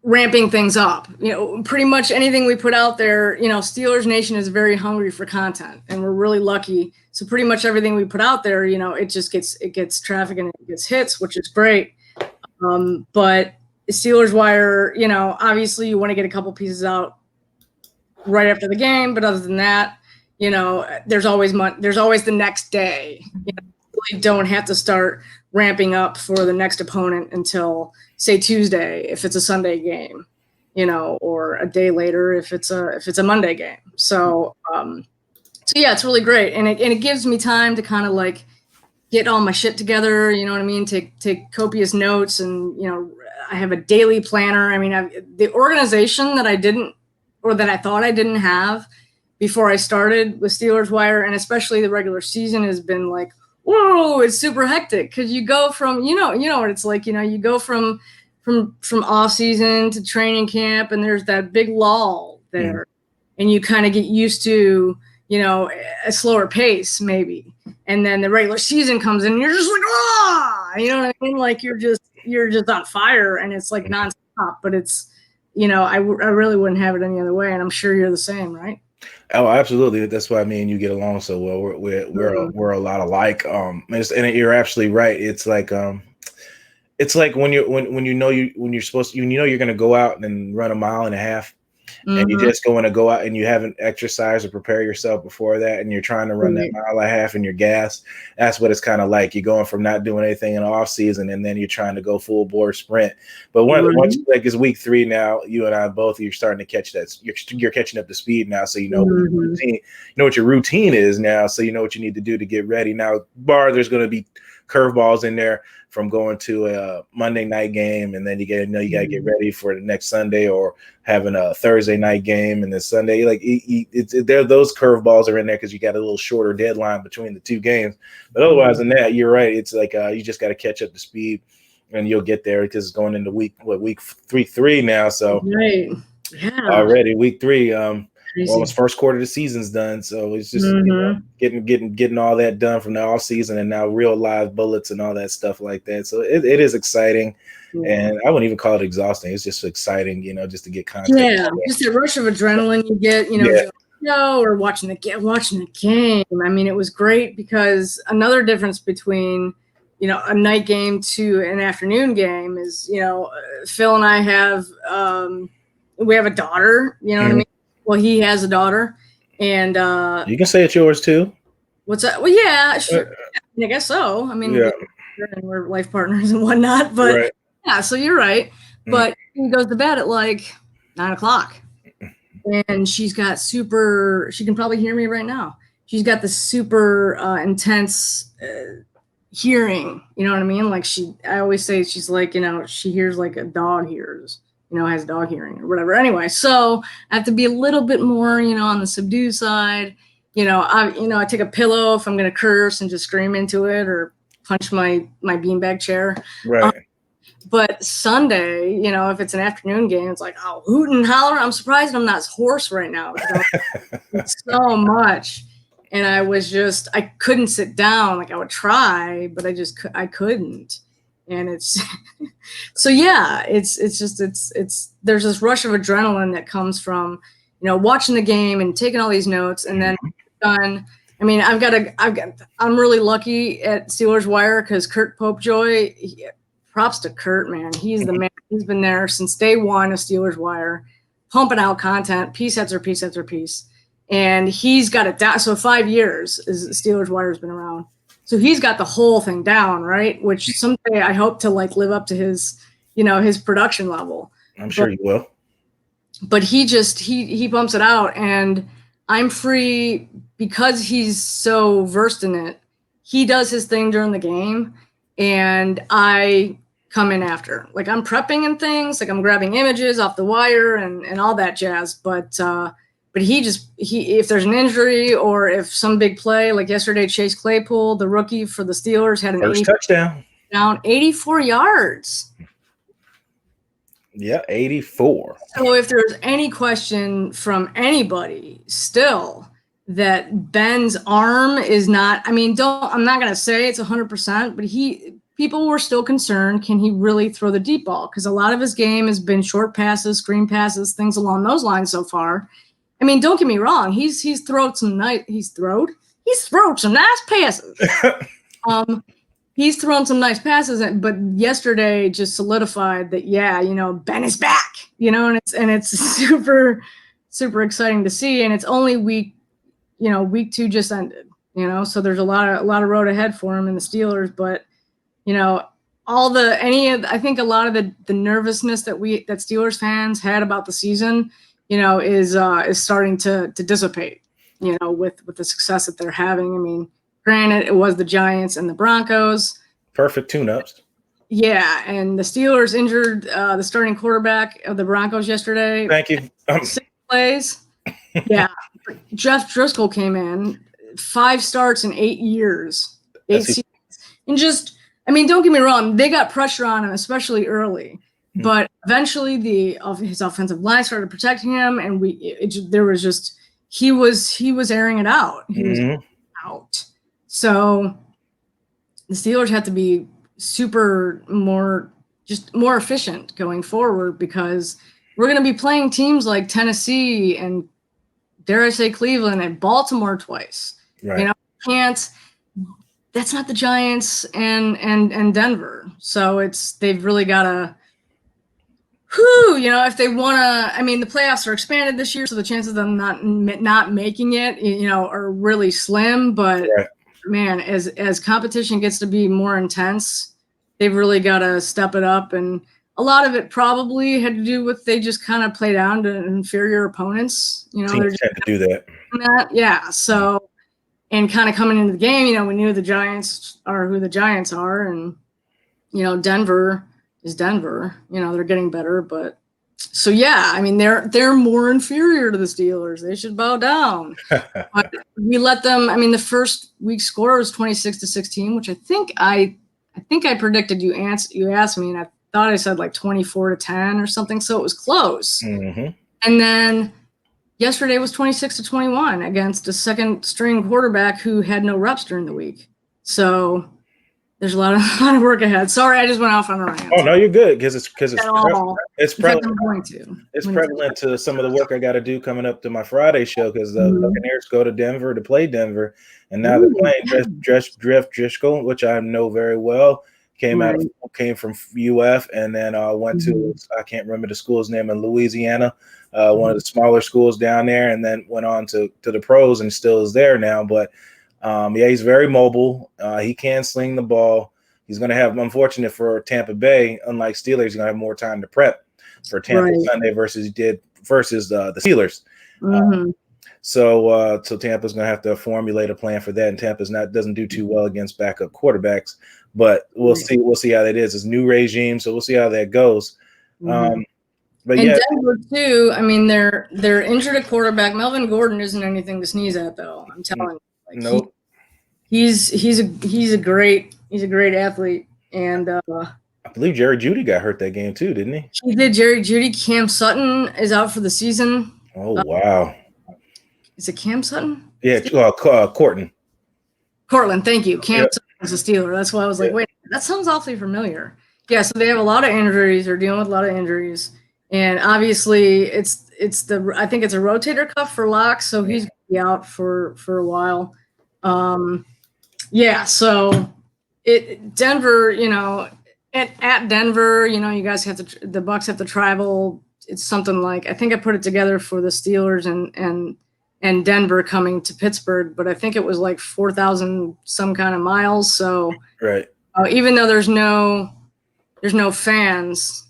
ramping things up. Pretty much anything we put out there, Steelers Nation is very hungry for content, and we're really lucky. So pretty much everything we put out there, it just gets traffic and it gets hits, which is great. But Steelers Wire, obviously you want to get a couple pieces out right after the game, but other than that, there's always the next day. You don't have to start ramping up for the next opponent until, say, Tuesday if it's a Sunday game, or a day later if it's a Monday game. So yeah, it's really great, and it gives me time to kind of like get all my shit together. You know what I mean? Take copious notes, and I have a daily planner. I mean, the organization that I thought I didn't have before I started with Steelers Wire, and especially the regular season, has been like, whoa, it's super hectic because you go from, you know what it's like, you go from off season to training camp, and there's that big lull there, and you kind of get used to, a slower pace maybe. And then the regular season comes in and you're just like, you know what I mean? Like you're just on fire and it's like nonstop, but it's, I really wouldn't have it any other way. And I'm sure you're the same, right? Oh, absolutely. That's why me and you get along so well. We're a lot alike. And you're absolutely right. It's like when you're supposed to, you're going to go out and run a mile and a half, and you just going to go out and you haven't exercised or prepare yourself before that, and you're trying to run that mile and a half and you're gassed. That's what it's kind of like. You're going from not doing anything in the off season, and then you're trying to go full bore sprint. But once like it's week 3 now, you and I both, you're starting to catch that. You're catching up to speed now, so what your routine is now, so you know what you need to do to get ready. Now, there's going to be curveballs in there from going to a Monday night game, and then you got to get ready for the next Sunday, or having a Thursday night game and then Sunday. Like those curveballs are in there because you got a little shorter deadline between the 2 games. But otherwise than that, you're right. It's like you just got to catch up to speed, and you'll get there because it's going into week 3 now. So already week 3. Almost first quarter of the season's done, so it's just getting all that done from the off season, and now real live bullets and all that stuff like that. So it is exciting, and I wouldn't even call it exhausting. It's just exciting, just to get content. Yeah, just a rush of adrenaline you get, or watching the game. I mean, it was great because another difference between a night game to an afternoon game is Phil and I have we have a daughter. You know what I mean? Well, he has a daughter, and you can say it's yours too. What's that? Well, yeah, sure. I guess so. I mean, we're life partners and whatnot, but yeah. So you're right. But he goes to bed at like 9:00, and she's got super. She can probably hear me right now. She's got the super intense hearing. You know what I mean? Like I always say she's like she hears like a dog hears. Has dog hearing or whatever. Anyway, so I have to be a little bit more, on the subdue side. I take a pillow if I'm going to curse and just scream into it or punch my beanbag chair. Right. But Sunday, if it's an afternoon game, it's like, oh, hoot and holler. I'm surprised I'm not hoarse right now. It's so much. And I couldn't sit down. Like I would try, but I couldn't. And it's so it's there's this rush of adrenaline that comes from watching the game and taking all these notes, and then done. I mean, I'm really lucky at Steelers Wire because Kurt Popejoy, props to Kurt, man. He's the man. He's been there since day one of Steelers Wire, pumping out content, piece after piece after piece, and he's got it down. So 5 years is Steelers Wire has been around. So he's got the whole thing down, right? Which someday I hope to live up to his, his production level. I'm sure you will. But he bumps it out, and I'm free because he's so versed in it. He does his thing during the game, and I come in after. Like I'm prepping and things, like I'm grabbing images off the wire and all that jazz. But he if there's an injury or if some big play, like yesterday, Chase Claypool, the rookie for the Steelers, had an first touchdown, 84 yards. Yeah, 84. So if there's any question from anybody still that Ben's arm is not, I'm not going to say it's 100%, but people were still concerned. Can he really throw the deep ball? Because a lot of his game has been short passes, screen passes, things along those lines so far. Don't get me wrong. He's thrown some nice passes. He's thrown some nice passes, but yesterday just solidified that Ben is back. And it's super, super exciting to see. And it's only week 2 just ended. So there's a lot of road ahead for him in the Steelers. But I think a lot of the nervousness that Steelers fans had about the season, is starting to dissipate, with the success that they're having. Granted, it was the Giants and the Broncos. Perfect tune-ups. Yeah, and the Steelers injured the starting quarterback of the Broncos yesterday. Thank you. 6 plays. Yeah. Jeff Driscoll came in, 5 starts in 8 years. 8 seasons. And don't get me wrong, they got pressure on him, especially early. But eventually his offensive line started protecting him, and there was just he was airing it out. He was out. So the Steelers have to be more efficient going forward, because we're going to be playing teams like Tennessee and, dare I say, Cleveland and Baltimore twice. Right. You know, that's not the Giants and Denver. So they've really got to, if they want to, I mean, the playoffs are expanded this year, so the chances of them not making it, are really slim. But Right. man, as competition gets to be more intense, they've really got to step it up. And a lot of it probably had to do with they just kind of play down to inferior opponents. Teams tend to do that. Yeah. So, and kind of coming into the game, we knew the Giants are who the Giants are, and Denver is Denver. They're getting better, but so yeah, I mean they're more inferior to the Steelers. They should bow down. But we let them. I mean, the first week score was 26-16, which I think I predicted. You asked me, and I thought I said like 24-10 or something. So it was close. Mm-hmm. And then yesterday was 26-21 against a second string quarterback who had no reps during the week. So there's a lot of work ahead. Sorry, I just went off on a rant. Oh no, you're good, because it's prevalent. It's I'm prevalent to some of the work I got to do coming up to my Friday show, because the Buccaneers go to Denver to play Denver, and now they're playing Jeff Driscoll, which I know very well. Came from UF, and then went to, I can't remember the school's name, in Louisiana, one of the smaller schools down there, and then went on to the pros and still is there now. But he's very mobile. He can sling the ball. He's going to have, unfortunate for Tampa Bay, unlike Steelers, he's going to have more time to prep for Tampa Sunday versus the Steelers. So Tampa's going to have to formulate a plan for that, and Tampa's doesn't do too well against backup quarterbacks. But we'll see. We'll see how that is. It's a new regime, so we'll see how that goes. But Denver too. I mean, they're injured at quarterback. Melvin Gordon isn't anything to sneeze at, though. I'm telling you. Nope. He's a great athlete, and I believe Jerry Jeudy got hurt that game too, didn't he? He did. Jerry Jeudy. Cam Sutton is out for the season. Oh wow. Is it Cam Sutton? Yeah, Cortland, thank you. Cam Sutton was a Steeler. That's why I was like, wait, that sounds awfully familiar. Yeah, so they have a lot of injuries. They're dealing with a lot of injuries, and obviously I think it's a rotator cuff for Locke, so he's gonna be out for a while. Yeah, so Denver, at Denver, you guys the Bucs have to travel. It's something like, I think I put it together for the Steelers and Denver coming to Pittsburgh, but I think it was like 4,000 some kind of miles. So even though there's no fans,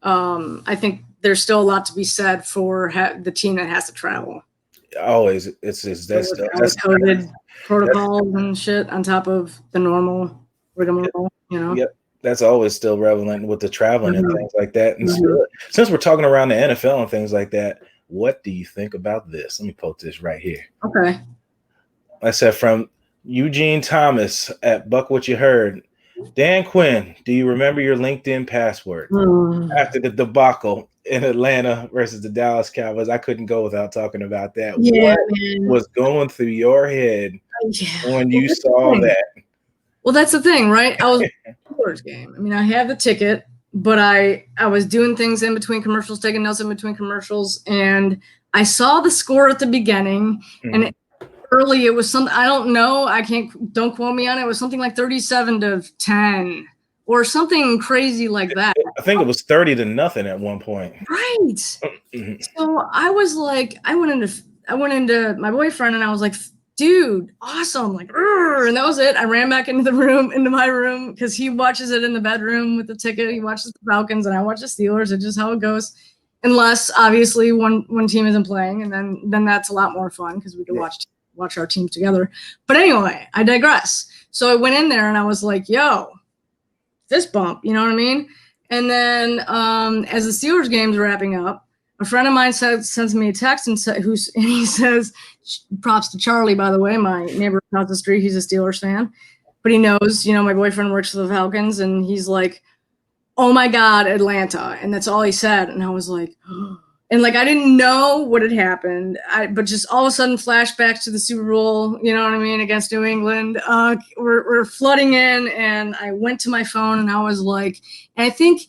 I think there's still a lot to be said for the team that has to travel. Always, that's COVID protocols and shit on top of the normal rigmarole. Yep. That's always still relevant with the traveling and things like that. And since we're talking around the NFL and things like that, what do you think about this? Let me post this right here. Okay. I said, from Eugene Thomas at Buck What You Heard. Dan Quinn, do you remember your LinkedIn password? After the debacle in Atlanta versus the Dallas Cowboys, I couldn't go without talking about that. Yeah, what was going through your head when you saw that? Well, that's the thing, right? I was at the Steelers game. I mean, I have the ticket, but I was doing things in between commercials, taking notes in between commercials, and I saw the score at the beginning, and early it was something, I don't know, don't quote me on it. It was something like 37-10 or something crazy like that. I think it was 30-0 at one point. Right. So I was like, I went into my boyfriend, and I was like, dude, awesome. Like, and that was it. I ran back into my room, because he watches it in the bedroom with the ticket. He watches the Falcons, and I watch the Steelers. It's just how it goes. Unless obviously one team isn't playing, and then that's a lot more fun, because we can watch our teams together. But anyway, I digress. So I went in there and I was like, yo, fist bump, you know what I mean? And then as the Steelers game's wrapping up, a friend of mine sends me a text and he says, props to Charlie, by the way, my neighbor across the street. He's a Steelers fan, but he knows, my boyfriend works for the Falcons, and he's like, oh my God, Atlanta. And that's all he said. And I was like, oh. And like I didn't know what had happened, but just all of a sudden flashbacks to the Super Bowl, you know what I mean, against New England, were flooding in, and I went to my phone and I was like, and I think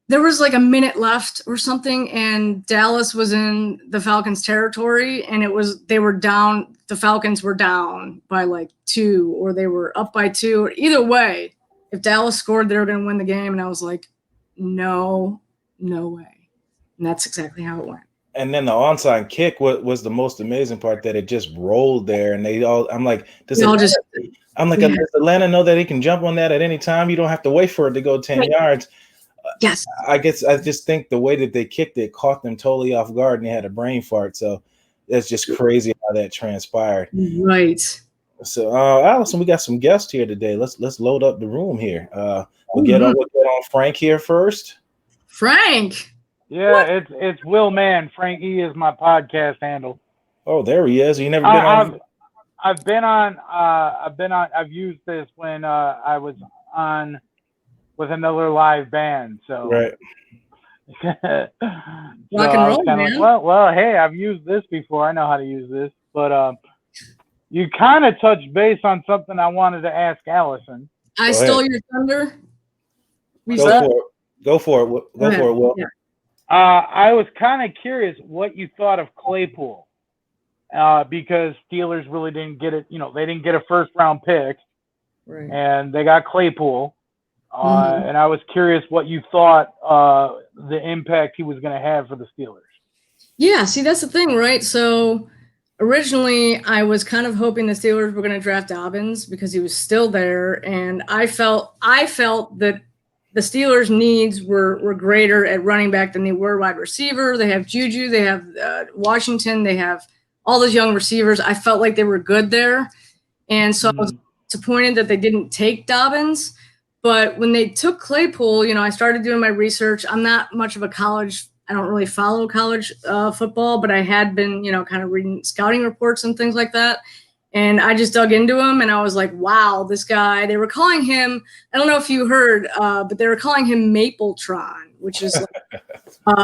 there was like a minute left or something, and Dallas was in the Falcons' territory, and the Falcons were down by like 2, or they were up by 2. Either way, if Dallas scored, they were going to win the game, and I was like, no way. And that's exactly how it went. And then the onside kick was the most amazing part, that it just rolled there, and I'm like, does Atlanta know that he can jump on that at any time? You don't have to wait for it to go 10 yards. Yes. I just think the way that they kicked it caught them totally off guard, and they had a brain fart. So that's just crazy how that transpired. Right. So Allison, we got some guests here today. Let's load up the room here. We'll get on Frank here first. Frank. Yeah, it's Will Mann. Frankie is my podcast handle. Oh, there he is. You never been on? I've used this when I was on with another live band. So right. Rock and roll, man. Like, well, hey, I've used this before. I know how to use this. But you kind of touched base on something I wanted to ask Allison. I stole your thunder. Go for it. Will. Yeah. I was kind of curious what you thought of Claypool, because Steelers really didn't get it. You know, they didn't get a first-round pick, right, and they got Claypool. And I was curious what you thought the impact he was going to have for the Steelers. Yeah, see, that's the thing, right? So originally I was kind of hoping the Steelers were going to draft Dobbins because he was still there, and I felt that the Steelers' needs were greater at running back than they were wide receiver. They have Juju, they have Washington, they have all those young receivers. I felt like they were good there. And so I was disappointed that they didn't take Dobbins. But when they took Claypool, you know, I started doing my research. I'm not much of a I don't really follow college football, but I had been, you know, kind of reading scouting reports and things like that. And I just dug into him, and I was like, wow, this guy, they were calling him, I don't know if you heard, but they were calling him Mapletron, which is like,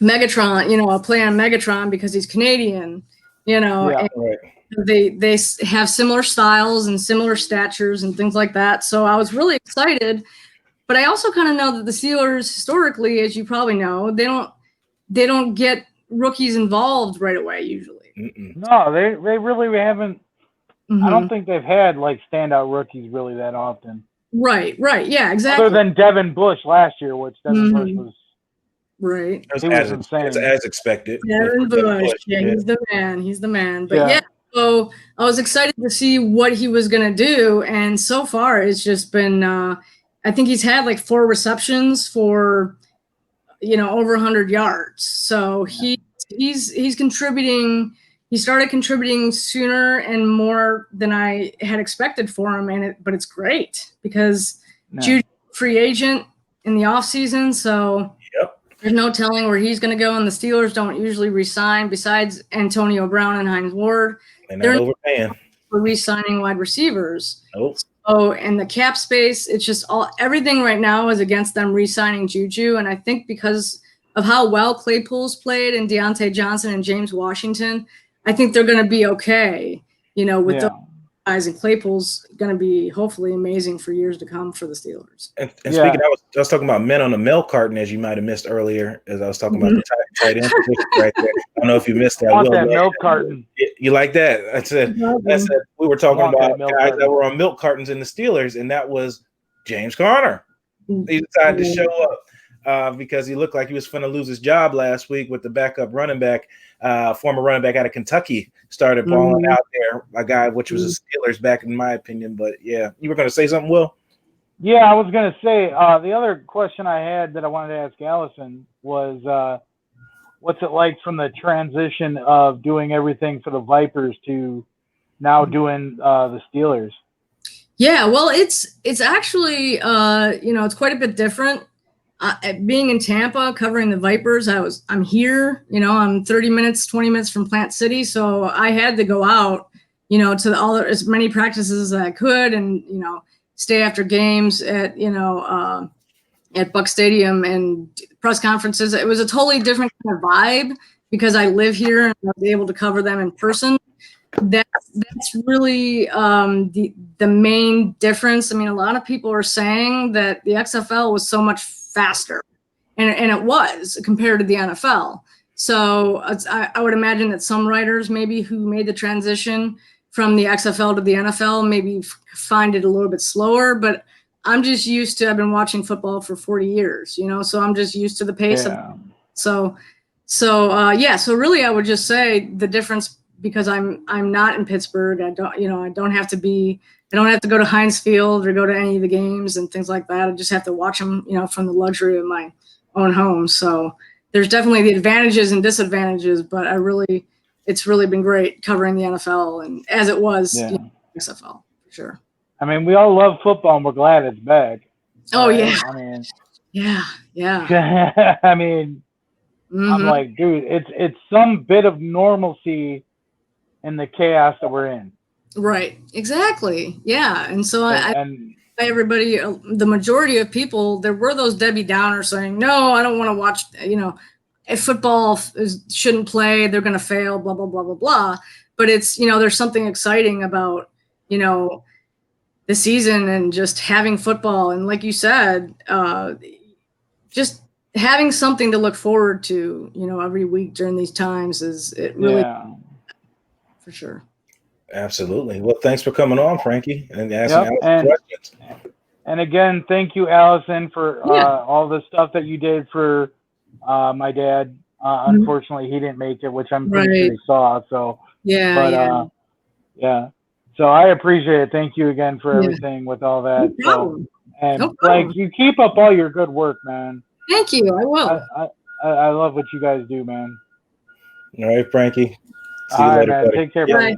Megatron, you know, a play on Megatron because he's Canadian, you know. Yeah, and they have similar styles and similar statures and things like that. So I was really excited. But I also kind of know that the Steelers, historically, as you probably know, they don't get rookies involved right away usually. No, they really haven't. I don't think they've had like standout rookies really that often. Right. Yeah, exactly. Other than Devin Bush last year, which Devin Bush was right. He was insane. As expected. Devin Bush. Yeah, he's the man. But yeah, so I was excited to see what he was going to do, and so far it's just been. I think he's had like 4 receptions for, you know, over 100 yards. So he's contributing. He started contributing sooner and more than I had expected for him, but it's great because Juju free agent in the offseason, so there's no telling where he's going to go, and the Steelers don't usually re-sign besides Antonio Brown and Hines Ward. They're not overpaying for re-signing wide receivers. Nope. So, and the cap space, it's just everything right now is against them re-signing Juju, and I think because of how well Claypool's played and Deontay Johnson and James Washington, I think they're going to be okay, you know, with those guys, and Claypool's going to be hopefully amazing for years to come for the Steelers. And speaking, I was talking about men on the milk carton, as you might have missed earlier, as I was talking about the tight end position right there. I don't know if you missed that. I want that milk carton. You like that? I said we were talking about guys that were on milk cartons in the Steelers, and that was James Conner. He decided to show up because he looked like he was going to lose his job last week with the backup running back. Former running back out of Kentucky started balling out there, a guy which was a Steelers back in my opinion. But yeah, you were going to say something, Will? Yeah, I was going to say the other question I had that I wanted to ask Allison was what's it like from the transition of doing everything for the Vipers to now doing the Steelers? Yeah, well, it's actually it's quite a bit different. Being in Tampa, covering the Vipers, I'm here, I'm 20 minutes from Plant City. So I had to go out, to as many practices as I could and, stay after games at, at Bucs Stadium and press conferences. It was a totally different kind of vibe because I live here and I was able to cover them in person. That's really the main difference. I mean, a lot of people are saying that the XFL was so much faster, and it was compared to the NFL. So I would imagine that some writers maybe who made the transition from the XFL to the NFL maybe find it a little bit slower, but I'm just used to, I've been watching football for 40 years, so I'm just used to the pace of, so really I would just say the difference, because I'm not in Pittsburgh. I don't have to go to Heinz Field or go to any of the games and things like that. I just have to watch them, from the luxury of my own home. So there's definitely the advantages and disadvantages, but it's really been great covering the NFL and as it was XFL for sure. I mean, we all love football and we're glad it's back. Oh yeah. I mean, yeah. I mean, I'm like, dude, it's some bit of normalcy in the chaos that we're in. Right. Exactly. Yeah. And so everybody, the majority of people, there were those Debbie Downers saying, no, I don't want to watch, if football shouldn't play, they're going to fail, blah, blah, blah, blah, blah. But it's, there's something exciting about, the season and just having football. And like you said, just having something to look forward to, every week during these times for sure. Absolutely. Well, thanks for coming on, Frankie, and asking questions. And again, thank you, Allison, for all the stuff that you did for my dad. Unfortunately, he didn't make it, which I'm pretty sure he saw. So So I appreciate it. Thank you again for everything with all that. You keep up all your good work, man. Thank you. I will. I love what you guys do, man. All right, Frankie. See you later, man. buddy. Take care, buddy.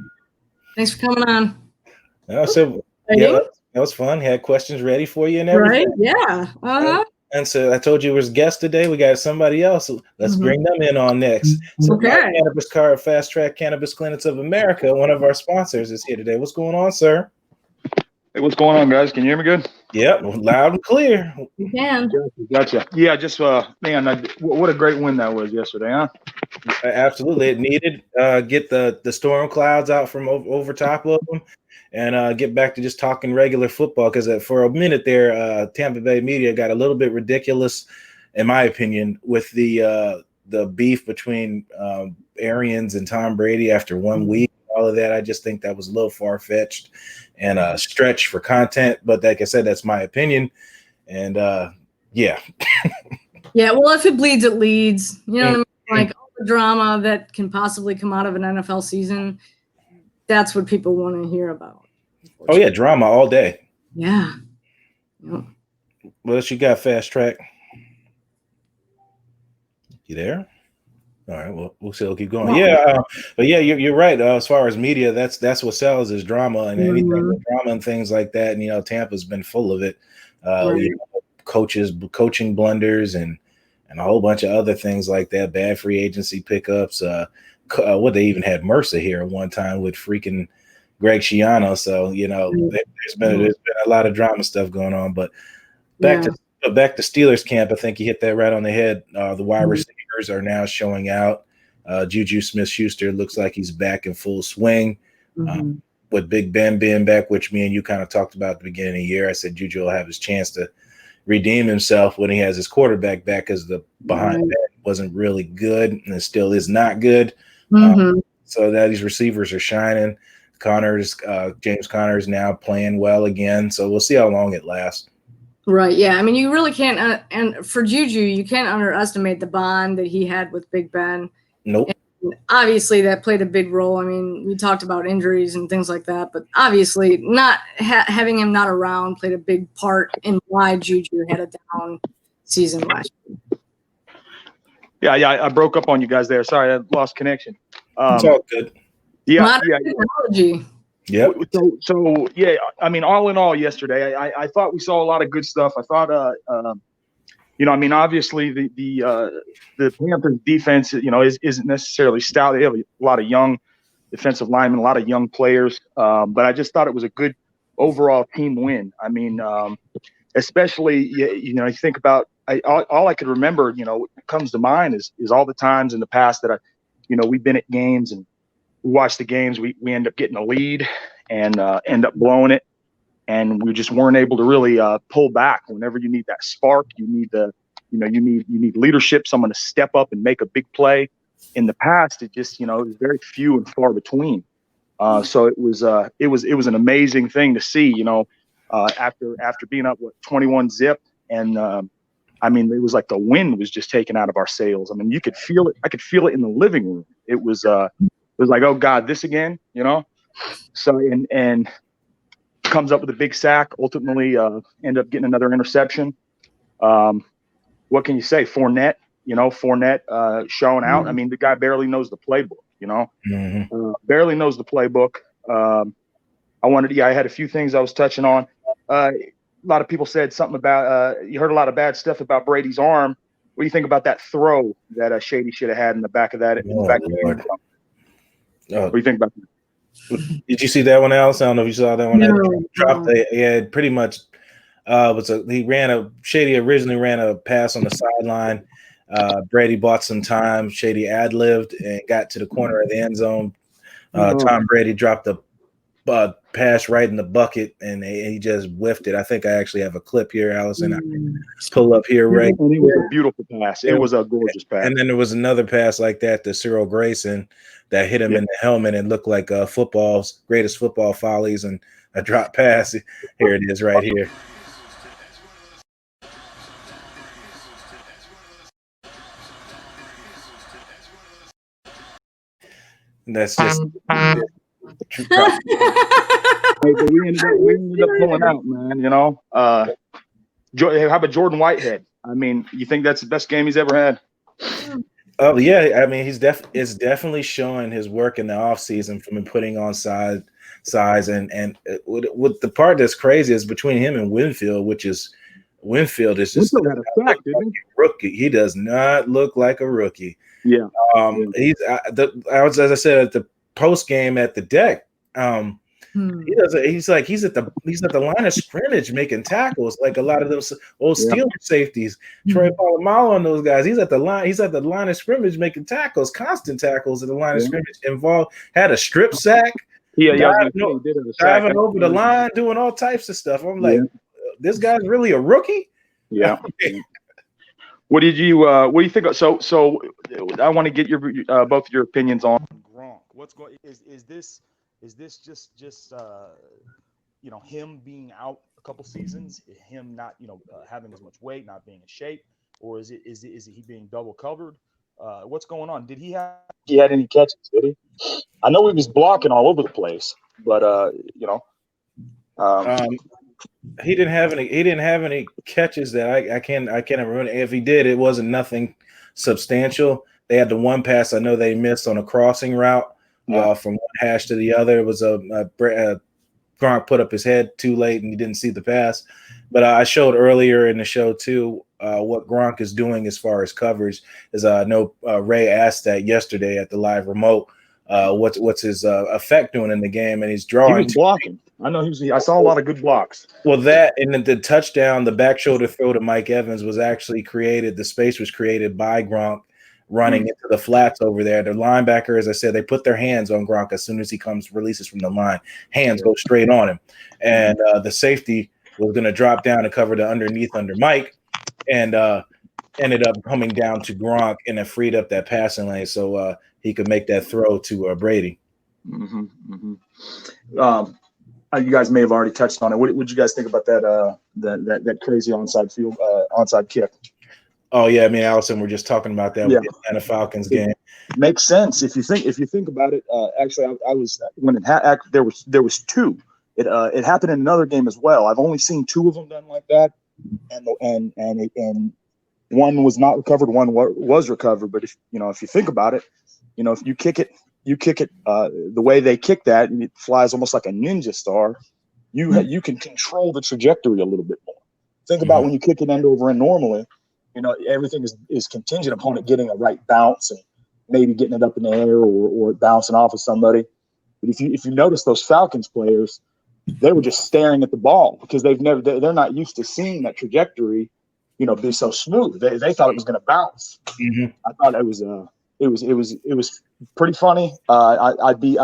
Thanks for coming on. So that was fun. Had questions ready for you and everything. Right? Yeah. And so I told you it was guest today. We got somebody else. So let's bring them in on next. So Cannabis Card Fast Track Cannabis Clinics of America, one of our sponsors, is here today. What's going on, sir? Hey, what's going on, guys? Can you hear me good? Yep, loud and clear. You can. Gotcha. Yeah, just man, what a great win that was yesterday, huh? Absolutely, it needed get the storm clouds out from over top of them, and get back to just talking regular football. Because for a minute there, Tampa Bay media got a little bit ridiculous, in my opinion, with the beef between Arians and Tom Brady after 1 week. All of that, I just think that was a little far-fetched and a stretch for content. But like I said, that's my opinion. And yeah. Well, if it bleeds, it leads. You know what I mean? Like all the drama that can possibly come out of an NFL season, that's what people want to hear about. Oh, yeah, drama all day. Yeah. Yep. What else you got, Fast Track? You there? All right, well, we'll still keep going. But you're right. As far as media, that's what sells is drama and anything with drama and things like that. And Tampa's been full of it. Coaching blunders and a whole bunch of other things like that. Bad free agency pickups. They even had Mercer here at one time with freaking Greg Schiano. So there's been a lot of drama stuff going on. But back to Steelers camp, I think you hit that right on the head. The wide receivers are now showing out. Juju Smith-Schuster looks like he's back in full swing. With Big Ben being back, which me and you kind of talked about at the beginning of the year, I said Juju will have his chance to redeem himself when he has his quarterback back, because the behind that wasn't really good and it still is not good. So that these receivers are shining. James Conner is now playing well again. So we'll see how long it lasts. Right. Yeah. I mean, you really can't. And for Juju, you can't underestimate the bond that he had with Big Ben. Nope. And obviously, that played a big role. I mean, we talked about injuries and things like that, but obviously, not having him not around played a big part in why Juju had a down season last year. Yeah. I broke up on you guys there. Sorry, I lost connection. It's all good. Yeah. Technology. Yeah. So I mean, all in all, yesterday, I thought we saw a lot of good stuff. I thought, obviously the Panthers defense, isn't necessarily stout. They have a lot of young defensive linemen, a lot of young players. But I just thought it was a good overall team win. I mean, especially, you think about, all I could remember, comes to mind is all the times in the past that we've been at games and we watch the games, we end up getting a lead and end up blowing it. And we just weren't able to really pull back. Whenever you need that spark, you need you need leadership, someone to step up and make a big play. In the past, it just, it was very few and far between. So it was an amazing thing to see, after being up 21-0, and it was like the wind was just taken out of our sails. I mean, you could feel it. I could feel it in the living room. It was like, oh God, this again, So and comes up with a big sack. Ultimately, end up getting another interception. What can you say? Fournette, showing out. I mean, the guy barely knows the playbook. Barely knows the playbook. I had a few things I was touching on. A lot of people said something about you heard a lot of bad stuff about Brady's arm. What do you think about that throw that Shady should have had in the back of that? What do you think about that? Did you see that one, Allison? I don't know if you saw that one. No. Dropped pretty much Shady originally ran a pass on the sideline. Brady bought some time. Shady ad-libbed and got to the corner of the end zone. Tom Brady dropped a pass right in the bucket, and he just whiffed it. I think I actually have a clip here, Allison. I can pull up here right. And it was a beautiful pass. It was a gorgeous pass. And then there was another pass like that to Cyril Grayson that hit him in the helmet and looked like football's greatest football follies and a drop pass. Here it is right here. That's just Hey, but we ended up pulling out, man. How about Jordan Whitehead? I mean, you think that's the best game he's ever had? Oh yeah, I mean, it's definitely showing his work in the offseason from putting on size, and what the part that's crazy is between him and Winfield, Winfield is just had a sack, didn't he? Rookie. He does not look like a rookie. Yeah. As I said at the post game at the deck, he's at the line of scrimmage making tackles like a lot of those old Steelers safeties. Troy Polamalu and those guys. He's at the line of scrimmage making tackles, constant tackles at the line of scrimmage. Had a strip sack. Diving over the line, doing all types of stuff. I'm like, this guy's really a rookie. Yeah. What do you think? So I want to get your both of your opinions on Gronk. What's going? Is this just him being out a couple seasons, him not having as much weight, not being in shape, or is he being double covered? What's going on? He had any catches? Did he? I know he was blocking all over the place, but he didn't have any catches that I can't remember. If he did, it wasn't nothing substantial. They had the one pass I know they missed on a crossing route from one hash to the other. It was Gronk put up his head too late and he didn't see the pass. But I showed earlier in the show too what Gronk is doing as far as coverage. As I know Ray asked that yesterday at the live remote. What's his effect doing in the game, and he's drawing. He was blocking. I know I saw a lot of good blocks. Well, that and then the touchdown, the back shoulder throw to Mike Evans was actually created. The space was created by Gronk running into the flats over there. The linebacker, as I said, they put their hands on Gronk as soon as he releases from the line. Hands go straight on him, and the safety was going to drop down and cover the underneath under Mike, and ended up coming down to Gronk and it freed up that passing lane so he could make that throw to Brady. You guys may have already touched on it. What did you guys think about that crazy onside kick? Oh yeah, I mean, Allison, we're just talking about that with the Atlanta Falcons game. Makes sense if you think about it. Actually, I was when there was two. It happened in another game as well. I've only seen two of them done like that, and one was not recovered, one was recovered. But if you think about it, if you kick it the way they kick that, and it flies almost like a ninja star. You can control the trajectory a little bit more. Think about when you kick it end over end normally. Everything is contingent upon it getting a right bounce and maybe getting it up in the air or bouncing off of somebody. But if you notice those Falcons players, they were just staring at the ball because they're not used to seeing that trajectory, be so smooth. They thought it was going to bounce. Mm-hmm. I thought it was pretty funny. I'd be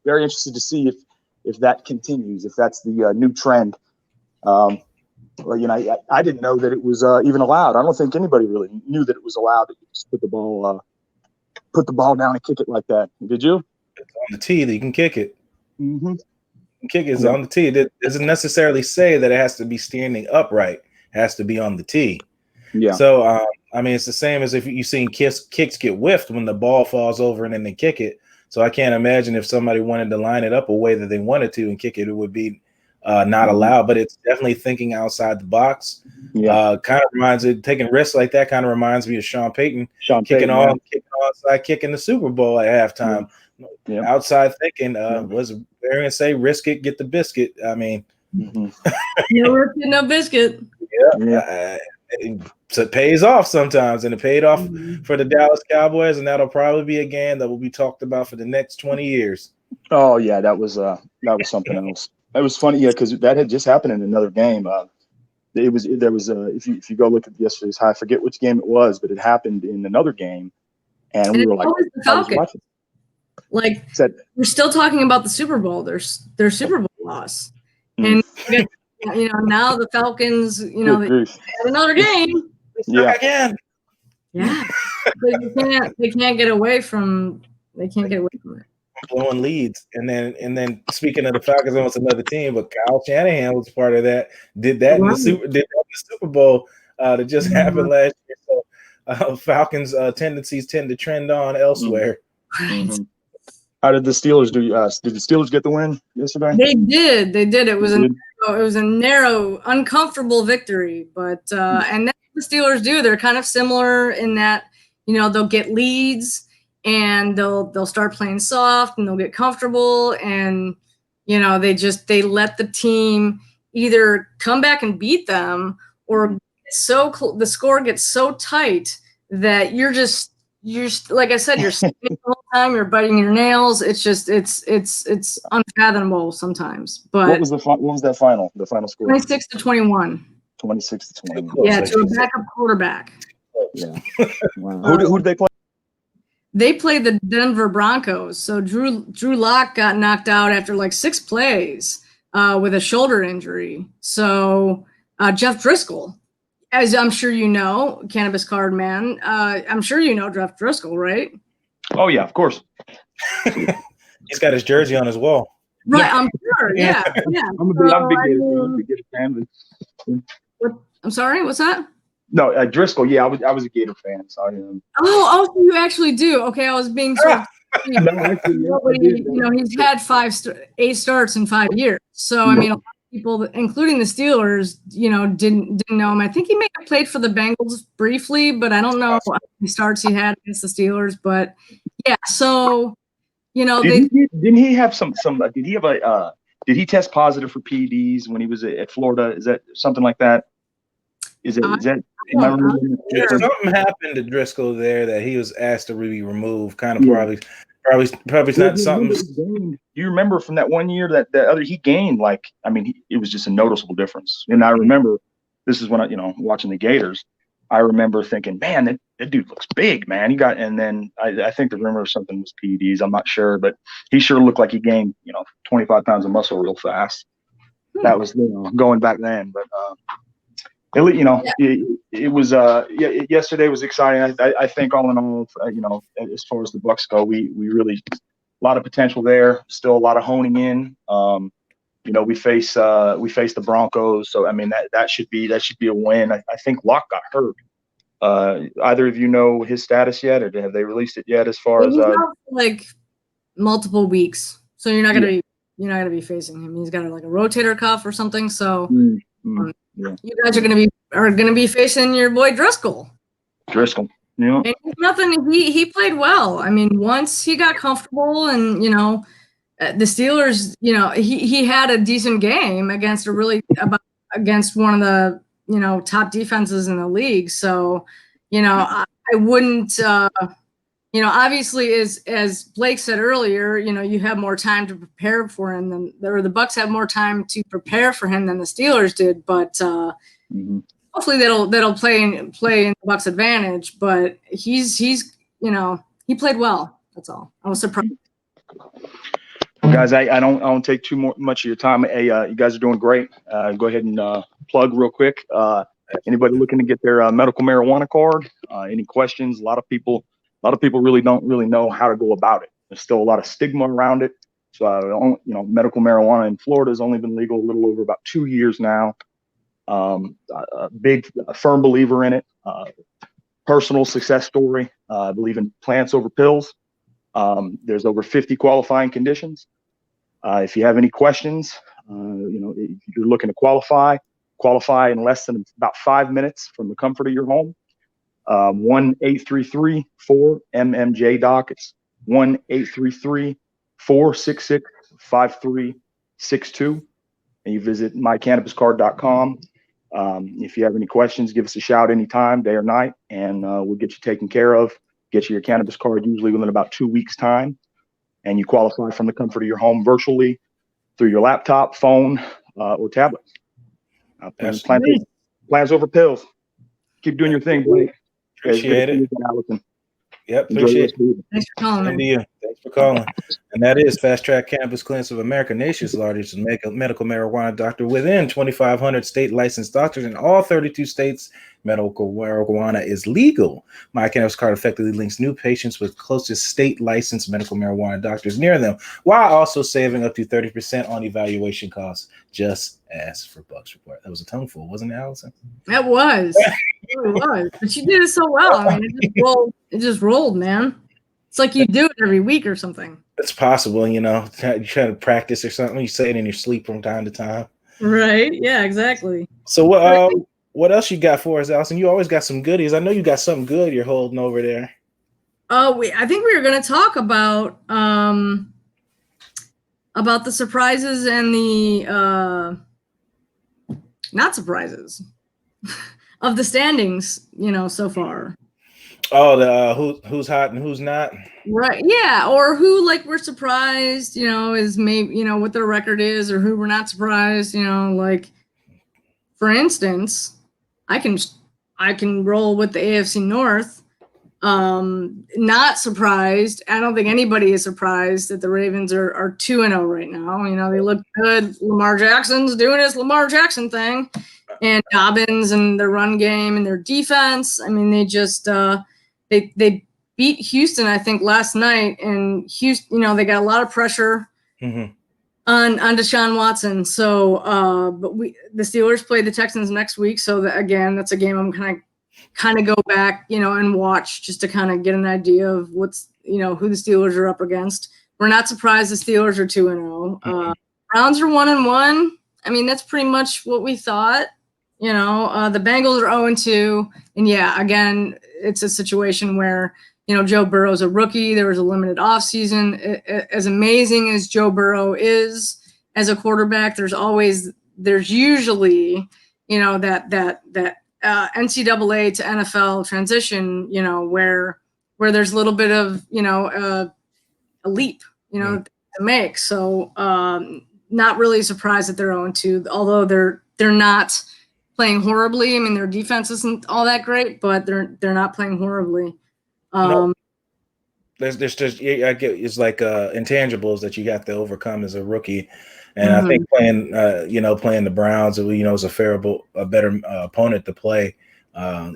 very interested to see if that continues, if that's the new trend. Well, I didn't know that it was even allowed. I don't think anybody really knew that it was allowed to just put the ball down and kick it like that. Did you? It's on the tee that you can kick it. Mm-hmm. Kick is on the tee. It doesn't necessarily say that it has to be standing upright. It has to be on the tee. Yeah. So, it's the same as if you've seen kicks get whiffed when the ball falls over and then they kick it. So I can't imagine if somebody wanted to line it up a way that they wanted to and kick it, it would be not allowed. But it's definitely thinking outside the box. Yeah. Kind of reminds it, taking risks like that kind of reminds me of Sean Payton kicking outside, kicking the Super Bowl at halftime. Yeah. Outside thinking was very and say risk it, get the biscuit. I mean, no risk it, no biscuit. Yeah. So it pays off sometimes, and it paid off for the Dallas Cowboys, and that'll probably be a game that will be talked about for the next 20 years. Oh yeah, that was something else. That was funny, because that had just happened in another game. If you go look at yesterday's high, I forget which game it was, but it happened in another game, and we were like, I was watching. Like, we're still talking about the Super Bowl. Their Super Bowl loss, and now the Falcons, they had another game. Yeah, again. Yeah, they can't get away from. They can't get away from it. Blowing leads, and then speaking of the Falcons, almost another team, but Kyle Shanahan was part of that. Did that in the Super Bowl that just happened last year. So Falcons' tendencies tend to trend on elsewhere. Right. Mm-hmm. How did the Steelers do? Did the Steelers get the win yesterday? They did. It was a narrow, uncomfortable victory, but and that's what the Steelers do. They're kind of similar in that they'll get leads and they'll start playing soft and they'll get comfortable, and they let the team either come back and beat them, or the score gets so tight that you're like I said, you're sitting the whole time, you're biting your nails. It's just it's unfathomable sometimes. But what was that final? The final score? 26-21. 26-21. Yeah, to a backup quarterback. Yeah. Wow. Who did they play? They played the Denver Broncos. So Drew Lock got knocked out after like 6 plays with a shoulder injury. So Jeff Driscoll, as I'm sure you know, Cannabis Card Man, I'm sure you know Jeff Driscoll, right? Oh, yeah, of course. He's got his jersey on his wall. Right, I'm sure, yeah. I'm a big Gator fan. What? I'm sorry, what's that? No, Driscoll, yeah, I was a Gator fan. So so you actually do. Okay, I was being so he's had 8 starts in 5 years. So, I mean, a lot of people, including the Steelers, didn't know him. I think he may have played for the Bengals briefly, but I don't know how many starts he had against the Steelers. But, yeah, so, didn't he have did he test positive for PEDs when he was at Florida? Is that something like that? Is that something happened to Driscoll there that he was asked to be removed? Kind of probably not something. Do you remember from that one year that other he gained it was just a noticeable difference. And I remember this is when watching the Gators. I remember thinking, man, that dude looks big, man. And then I think the rumor of something was PEDs. I'm not sure, but he sure looked like he gained 25 pounds of muscle real fast. That was going back then, but. It was yesterday was exciting. I think all in all, as far as the Bucs go, we really a lot of potential there. Still a lot of honing in. We face the Broncos, so I mean that should be a win. I think Locke got hurt. Either of you know his status yet, or have they released it yet? As far as like multiple weeks, so you're not gonna be facing him. He's got a rotator cuff or something. So. You guys are gonna be facing your boy Driscoll. Yeah. And nothing. He played well. I mean, once he got comfortable, and the Steelers, he had a decent game against against one of the top defenses in the league. So, I wouldn't obviously, as Blake said earlier, you have more time to prepare for him or the Bucs have more time to prepare for him than the Steelers did. But hopefully that'll play in the Bucs' advantage. But he's he played well. That's all. I was surprised. Guys, I don't take much of your time. Hey, you guys are doing great. Go ahead and plug real quick. Anybody looking to get their medical marijuana card? Any questions? A lot of people really don't know how to go about it. There's still a lot of stigma around it. So, medical marijuana in Florida has only been legal a little over about 2 years now. A firm believer in it. Personal success story. I believe in plants over pills. There's over 50 qualifying conditions. If you have any questions, if you're looking to qualify in less than about 5 minutes from the comfort of your home. 1-833-4MMJ-DOC. It's 1-833-466-5362. And you visit mycannabiscard.com. If you have any questions, give us a shout anytime, day or night, and we'll get you taken care of. Get you your cannabis card usually within about 2 weeks' time, and you qualify from the comfort of your home virtually through your laptop, phone, or tablet. Plans over pills. Keep doing your thing, Blake. Appreciate it. Allison. Yep, appreciate it. Thanks for calling. Thanks for calling. And that is Fast Track Cannabis Clinics of America, nation's largest medical marijuana doctor within 2,500 state licensed doctors in all 32 states. Medical marijuana is legal. My Cannabis Card effectively links new patients with closest state licensed medical marijuana doctors near them, while also saving up to 30% on evaluation costs. Just ask for Bucs Report. That was a tongueful, wasn't it, Allison? That was. It was. But you did it so well. I mean, it just rolled, man. It's like you do it every week or something. It's possible, you try to practice or something. You say it in your sleep from time to time. Right. Yeah, exactly. So what else you got for us, Allison? You always got some goodies. I know you got something good you're holding over there. I think we were going to talk about the surprises and the not surprises of the standings, so far. Oh, the who's hot and who's not. Right. Yeah. Or who we're surprised, is maybe, what their record is, or who we're not surprised, for instance, I can roll with the AFC North. Not surprised. I don't think anybody is surprised that the Ravens are 2-0 right now. They look good. Lamar Jackson's doing his Lamar Jackson thing, and Dobbins and their run game and their defense. I mean, they just they beat Houston, I think, last night, and Houston, they got a lot of pressure on Deshaun Watson. So, but the Steelers play the Texans next week. So that's a game I'm kind of go back, and watch just to kind of get an idea of what's, who the Steelers are up against. We're not surprised the Steelers are 2-0. Browns are 1-1. I mean, that's pretty much what we thought. The Bengals are 0-2. And yeah, again, it's a situation where, Joe Burrow's a rookie. There was a limited offseason. As amazing as Joe Burrow is as a quarterback, there's usually, that NCAA to NFL transition, where there's a little bit of, a leap, to make. So not really surprised that they're 0-2, although they're not playing horribly. I mean, their defense isn't all that great, but they're not playing horribly. There's just, I get, it's like intangibles that you have to overcome as a rookie. And I think playing the Browns, is a better opponent to play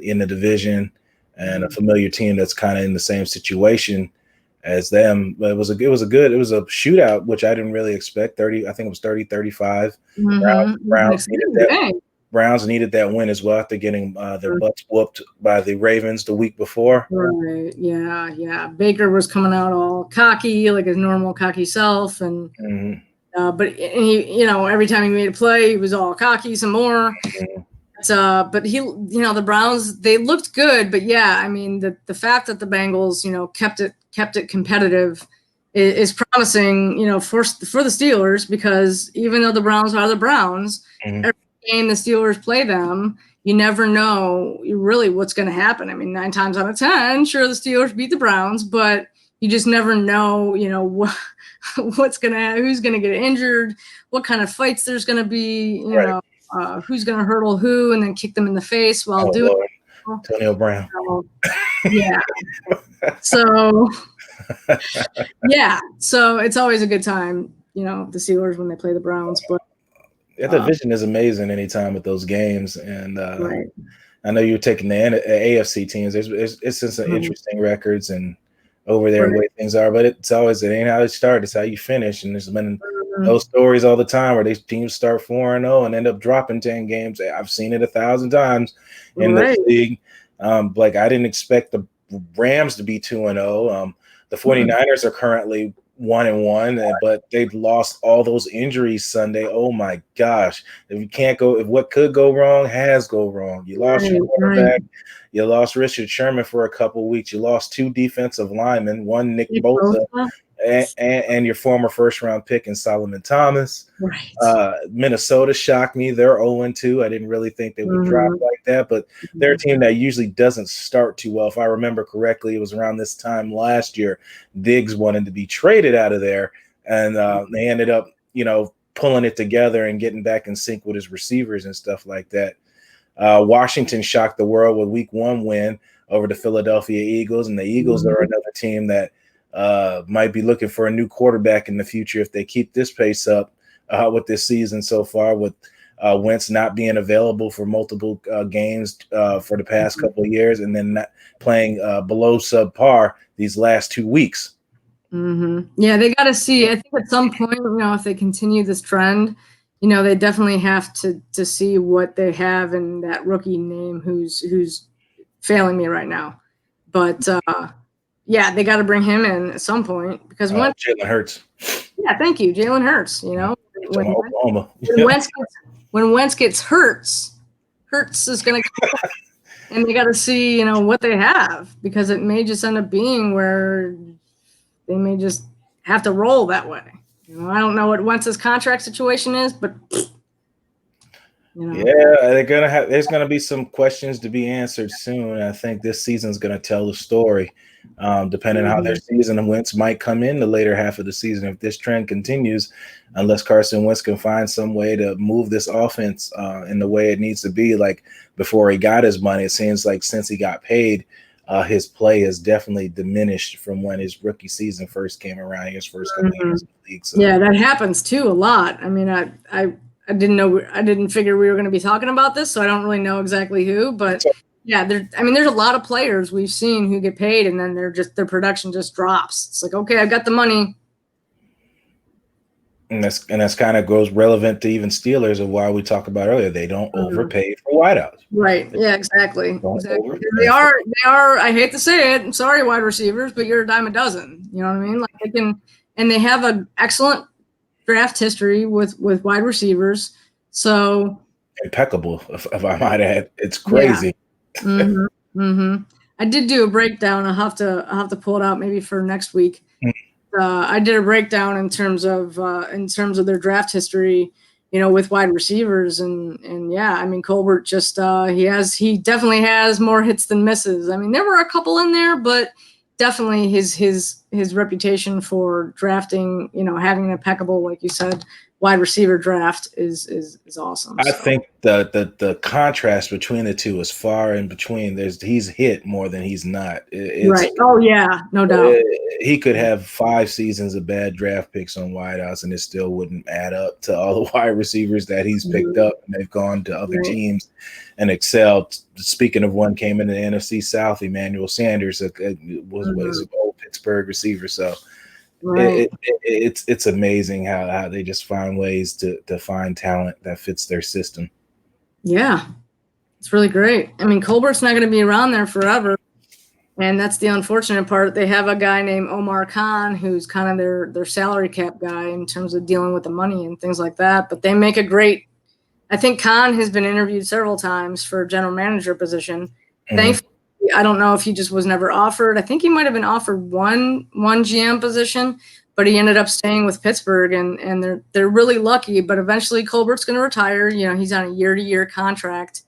in the division, and a familiar team that's kind of in the same situation as them. But it was a shootout, which I didn't really expect. I think it was 30-35. Browns needed that win as well after getting their butts whooped by the Ravens the week before. Right. Yeah. Baker was coming out all cocky, like his normal cocky self, and. But he, every time he made a play, he was all cocky some more. But he, the Browns, they looked good. But yeah, I mean, the fact that the Bengals, kept it competitive is promising, for the Steelers, because even though the Browns are the Browns, every game the Steelers play them, you never know really what's going to happen. I mean, 9 times out of 10, sure, the Steelers beat the Browns, but you just never know, who's going to get injured, what kind of fights there's going to be, who's going to hurdle who and then kick them in the face while doing Lord. Antonio Brown. Yeah. So, yeah. So it's always a good time, the Steelers when they play the Browns. But the division is amazing anytime with those games. And right. I know you're taking the AFC teams. It's just some interesting records and over there and the way things are. But it ain't how it started. It's how you finish. And there's been those stories all the time where these teams start 4-0 and end up dropping 10 games. I've seen it 1,000 times in the league. Like I didn't expect the Rams to be 2-0. The 49ers are currently 1-1, but they've lost all those injuries Sunday. Oh my gosh. If what could go wrong has go wrong. You lost your quarterback. You lost Richard Sherman for a couple of weeks. You lost 2 defensive linemen, one Nick Bosa and your former first-round pick in Solomon Thomas. Right. Minnesota shocked me. They're 0-2. I didn't really think they would drop like that, but they're a team that usually doesn't start too well. If I remember correctly, it was around this time last year, Diggs wanted to be traded out of there, and they ended up, pulling it together and getting back in sync with his receivers and stuff like that. Washington shocked the world with Week 1 win over the Philadelphia Eagles, and the Eagles are another team that might be looking for a new quarterback in the future if they keep this pace up with this season so far, with Wentz not being available for multiple games for the past couple of years, and then not playing below subpar these last 2 weeks. Yeah, they got to see. I think at some point, if they continue this trend, they definitely have to see what they have in that rookie name who's failing me right now. But yeah, they got to bring him in at some point because Jalen Hurts. Yeah, thank you, Jalen Hurts. When Wentz gets Hurts is going to come up, and they got to see what they have, because it may just end up being where they may just have to roll that way. I don't know what Wentz's contract situation is, but yeah, there's gonna be some questions to be answered soon. I think this season's gonna tell the story. Depending on how their season and Wentz might come in the later half of the season. If this trend continues, unless Carson Wentz can find some way to move this offense in the way it needs to be, like before he got his money, it seems like since he got paid, his play has definitely diminished from when his rookie season first came around, his first couple of years in the league. So. Yeah, that happens too a lot. I mean, I didn't figure we were going to be talking about this, so I don't really know exactly who, but yeah, there's a lot of players we've seen who get paid and then their production just drops. It's like, okay, I've got the money. And that's kind of goes relevant to even Steelers of why we talked about earlier. They don't overpay for wideouts. Right. Yeah, exactly. They are, I hate to say it, I'm sorry, wide receivers, but you're a dime a dozen. You know what I mean? Like they have an excellent draft history with wide receivers. So impeccable, if I might add. It's crazy. Yeah. I did do a breakdown. I'll have to pull it out maybe for next week. I did a breakdown in terms of their draft history, with wide receivers, and yeah, I mean Colbert just he definitely has more hits than misses. I mean there were a couple in there, but definitely his reputation for drafting, having an impeccable, like you said, wide receiver draft is awesome. I think the contrast between the two is far in between. He's hit more than he's not. Right. Oh yeah, no doubt. He could have 5 seasons of bad draft picks on wideouts, and it still wouldn't add up to all the wide receivers that he's picked up, and they've gone to other teams and excelled. Speaking of one came into the NFC South, Emmanuel Sanders was an old Pittsburgh receiver. So. Right. It's amazing how they just find ways to find talent that fits their system. Yeah, it's really great. I mean, Colbert's not going to be around there forever, and that's the unfortunate part. They have a guy named Omar Khan who's kind of their salary cap guy in terms of dealing with the money and things like that. But they make a great. I think Khan has been interviewed several times for a general manager position. Thankfully, I don't know if he just was never offered. I think he might have been offered one GM position, but he ended up staying with Pittsburgh, and they're really lucky. But eventually Colbert's going to retire. He's on a year-to-year contract,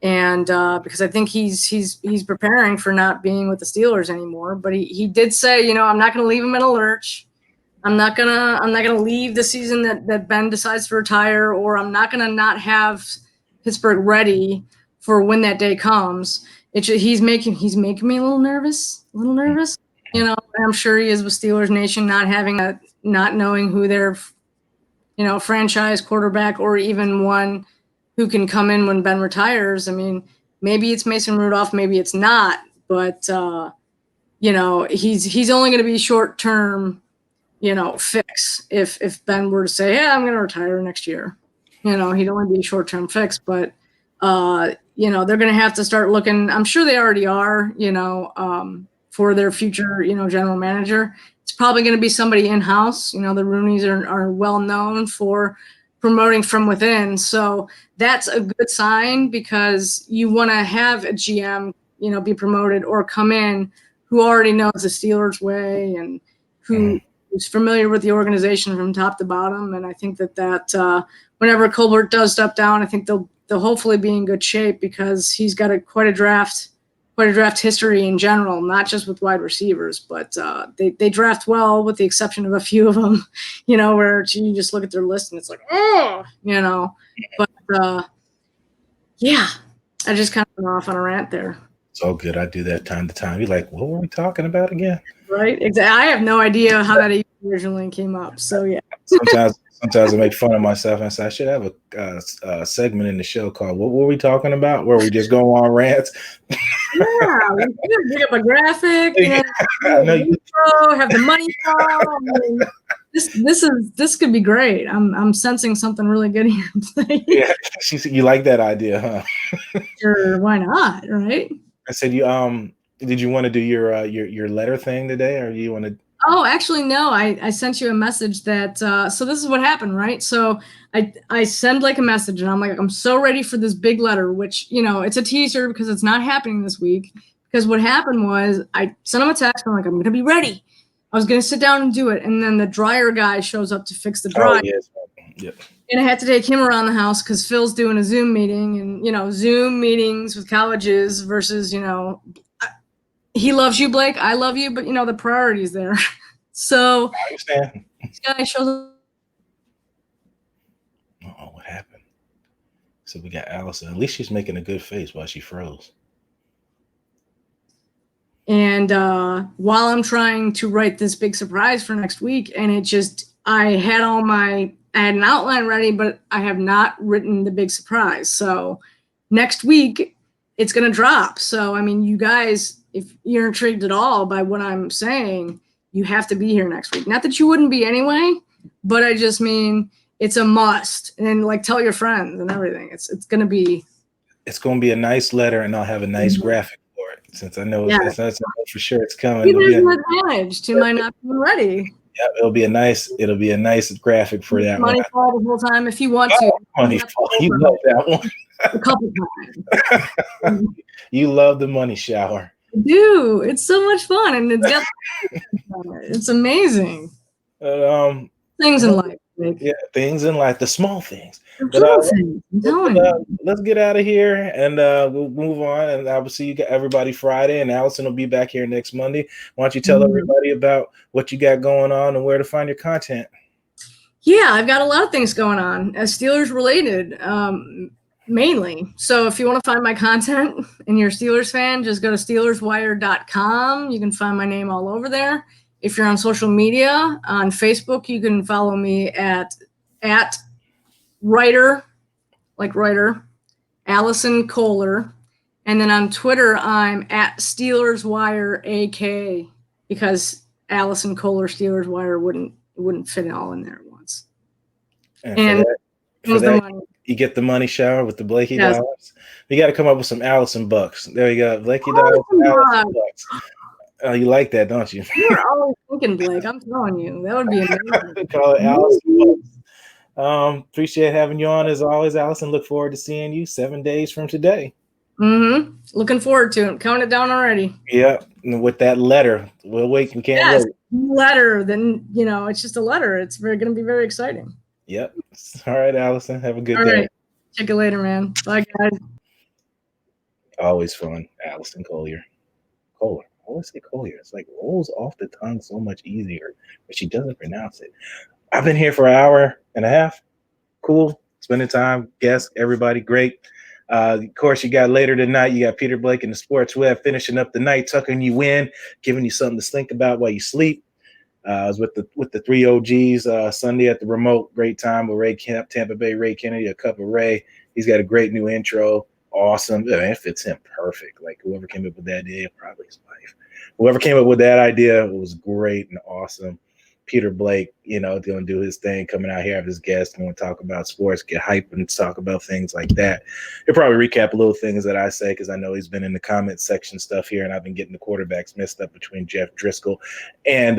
and because I think he's preparing for not being with the Steelers anymore. But he did say, I'm not going to leave him in a lurch. I'm not gonna leave the season that Ben decides to retire, or I'm not gonna not have Pittsburgh ready for when that day comes. He's making me a little nervous. I'm sure he is with Steelers Nation, not knowing who their franchise quarterback or even one who can come in when Ben retires. I mean, maybe it's Mason Rudolph, maybe it's not, but he's only going to be short term. Fix if Ben were to say, "Yeah, I'm going to retire next year." He'd only be a short-term fix, but they're going to have to start looking. I'm sure they already are, for their future, general manager. It's probably going to be somebody in-house. The Rooneys are well known for promoting from within, so that's a good sign because you want to have a GM, be promoted or come in who already knows the Steelers way and who's familiar with the organization from top to bottom. And I think that whenever Colbert does step down, I think they'll hopefully be in good shape because he's got quite a draft history in general, not just with wide receivers, but they draft well with the exception of a few of them, where you just look at their list and it's like, but yeah, I just kind of went off on a rant there. It's all good. I do that time to time. You're like, what were we talking about again? Right. Exactly. I have no idea how that originally came up. So yeah. Sometimes I make fun of myself and say I should have a segment in the show called "What were we talking about?" where we just go on rants. Yeah, we could pick up a graphic. Have the money fall. This could be great. I'm sensing something really good here today. Yeah, you like that idea, huh? Sure, why not? Right. I said did you want to do your letter thing today, or you want to? Oh, actually, no. I sent you a message that. So this is what happened, right? So I send like a message, and I'm like, I'm so ready for this big letter, which it's a teaser because it's not happening this week. Because what happened was I sent him a text. I'm like, I'm gonna be ready. I was gonna sit down and do it, and then the dryer guy shows up to fix the dryer. Oh, yes. Yep. And I had to take him around the house because Phil's doing a Zoom meeting, and Zoom meetings with colleges versus he loves you, Blake. I love you, but the priorities there. So I understand. This guy shows up. Oh, what happened? So we got Allison. At least she's making a good face while she froze. And while I'm trying to write this big surprise for next week, and I had an outline ready, but I have not written the big surprise. So next week it's going to drop. So, I mean, you guys, if you're intrigued at all by what I'm saying, you have to be here next week. Not that you wouldn't be anyway, but I just mean it's a must. And tell your friends and everything. It's going to be. It's going to be a nice letter, and I'll have a nice graphic for it. Since I know it's for sure it's coming. There's an advantage to my not being ready. Yeah, it'll be a nice graphic for that money one. fall the whole time if you want to. Money fall. You love that one. A couple times. You love the money shower. I do. It's so much fun, and it's amazing. Things in life. Yeah, things in life, the small things. Let's get out of here, and we'll move on. And I will see everybody Friday, and Allison will be back here next Monday. Why don't you tell everybody about what you got going on and where to find your content? Yeah, I've got a lot of things going on, Steelers related, mainly. So if you want to find my content and you're a Steelers fan, just go to SteelersWire.com. You can find my name all over there. If you're on social media, on Facebook, you can follow me at writer, Allison Koehler. And then on Twitter, I'm at SteelersWireAK because Allison Koehler Steelers Wire wouldn't fit it all in there at once. And for that, you get the money shower with the Blakey dollars. You got to come up with some Allison bucks. There you go, Blakey dollars, Allison bucks. Oh, you like that, don't you? You're always thinking, Blake. I'm telling you, that would be amazing. Call it Allison bucks. Appreciate having you on as always, Allison. Look forward to seeing you 7 days from today. Looking forward to it. Counting it down already. Yeah. with that letter. We'll wait. We can't Yes, wait. letter. Then it's just a letter. It's going to be very exciting. Yep. All right, Allison. Have a good All day. right. Check you later, man. Bye, guys. Always fun. Allison Koehler. Koehler. I always say Koehler. It's like rolls off the tongue so much easier, but she doesn't pronounce it. I've been here for an hour and a half. Cool. Spending time. Guests, everybody. Great. Of course, you got later tonight. You got Peter Blake in the Sports Web finishing up the night, tucking you in, giving you something to think about while you sleep. I was with the three OGs Sunday at the remote. Great time with Ray Kemp, Tampa Bay Ray Kennedy, a cup of Ray. He's got a great new intro. Awesome. It fits him perfect. Like whoever came up with that idea, probably his wife. Whoever came up with that idea was great and awesome. Peter Blake, going to do his thing, coming out here, have his guests, going to talk about sports, get hyped and talk about things like that. He'll probably recap little things that I say because I know he's been in the comment section stuff here, and I've been getting the quarterbacks messed up between Jeff Driscoll and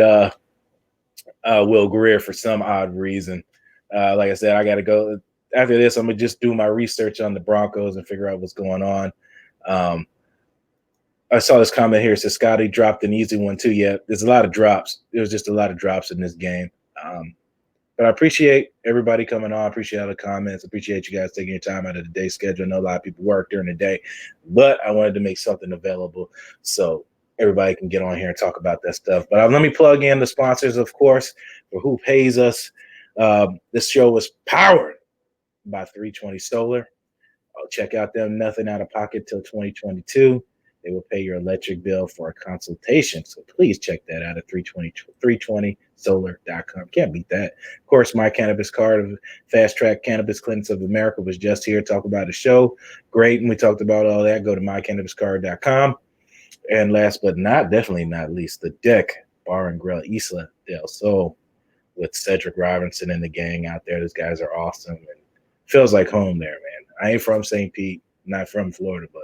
Will Greer for some odd reason. Like I said, I got to go. After this, I'm going to just do my research on the Broncos and figure out what's going on. I saw this comment here. It says Scotty dropped an easy one too. Yeah, there's a lot of drops. There was just a lot of drops in this game. But I appreciate everybody coming on. I appreciate all the comments. I appreciate you guys taking your time out of the day schedule. I know a lot of people work during the day, but I wanted to make something available so everybody can get on here and talk about that stuff. But let me plug in the sponsors, of course, for who pays us. This show was powered by 320 Solar. I'll check out them. Nothing out of pocket till 2022. They will pay your electric bill for a consultation. So please check that out at 320solar.com. Can't beat that. Of course, my cannabis card of Fast Track Cannabis Clinics of America was just here. Talk about the show. Great. And we talked about all that. Go to mycannabiscard.com. And last but definitely not least, the Deck Bar and Grill Isla del Sol with Cedric Robinson and the gang out there. Those guys are awesome. And feels like home there, man. I ain't from St. Pete, not from Florida, but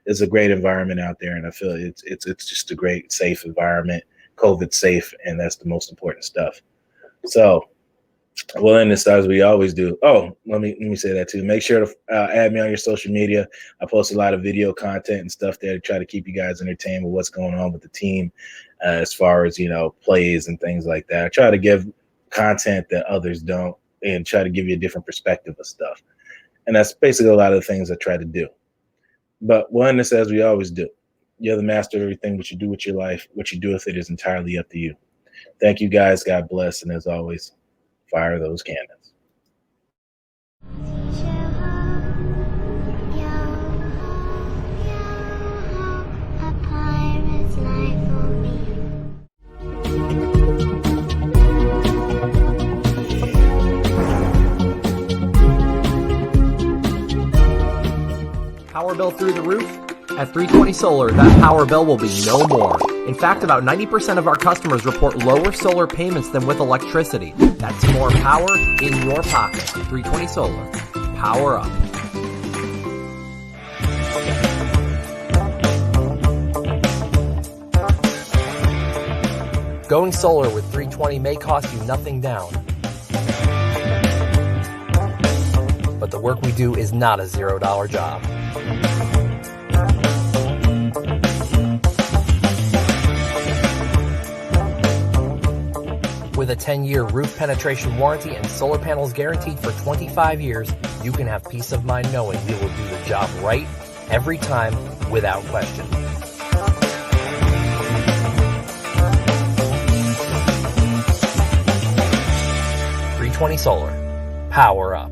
it's a great environment out there, and I feel it's just a great, safe environment, COVID safe, and that's the most important stuff. So we'll end this as we always do. Oh, let me say that too. Make sure to add me on your social media. I post a lot of video content and stuff there to try to keep you guys entertained with what's going on with the team as far as, plays and things like that. I try to give content that others don't and try to give you a different perspective of stuff. And that's basically a lot of the things I try to do. But we'll end this as we always do. You're the master of everything. What you do with your life, what you do with it is entirely up to you. Thank you, guys. God bless. And as always, fire those cannons. Power bill through the roof? At 320 Solar, that power bill will be no more. In fact, about 90% of our customers report lower solar payments than with electricity. That's more power in your pocket. 320 Solar. Power up. Going solar with 320 may cost you nothing down. But the work we do is not a $0 job. With a 10-year roof penetration warranty and solar panels guaranteed for 25 years, you can have peace of mind knowing we will do the job right every time without question. .320 Solar. Power up.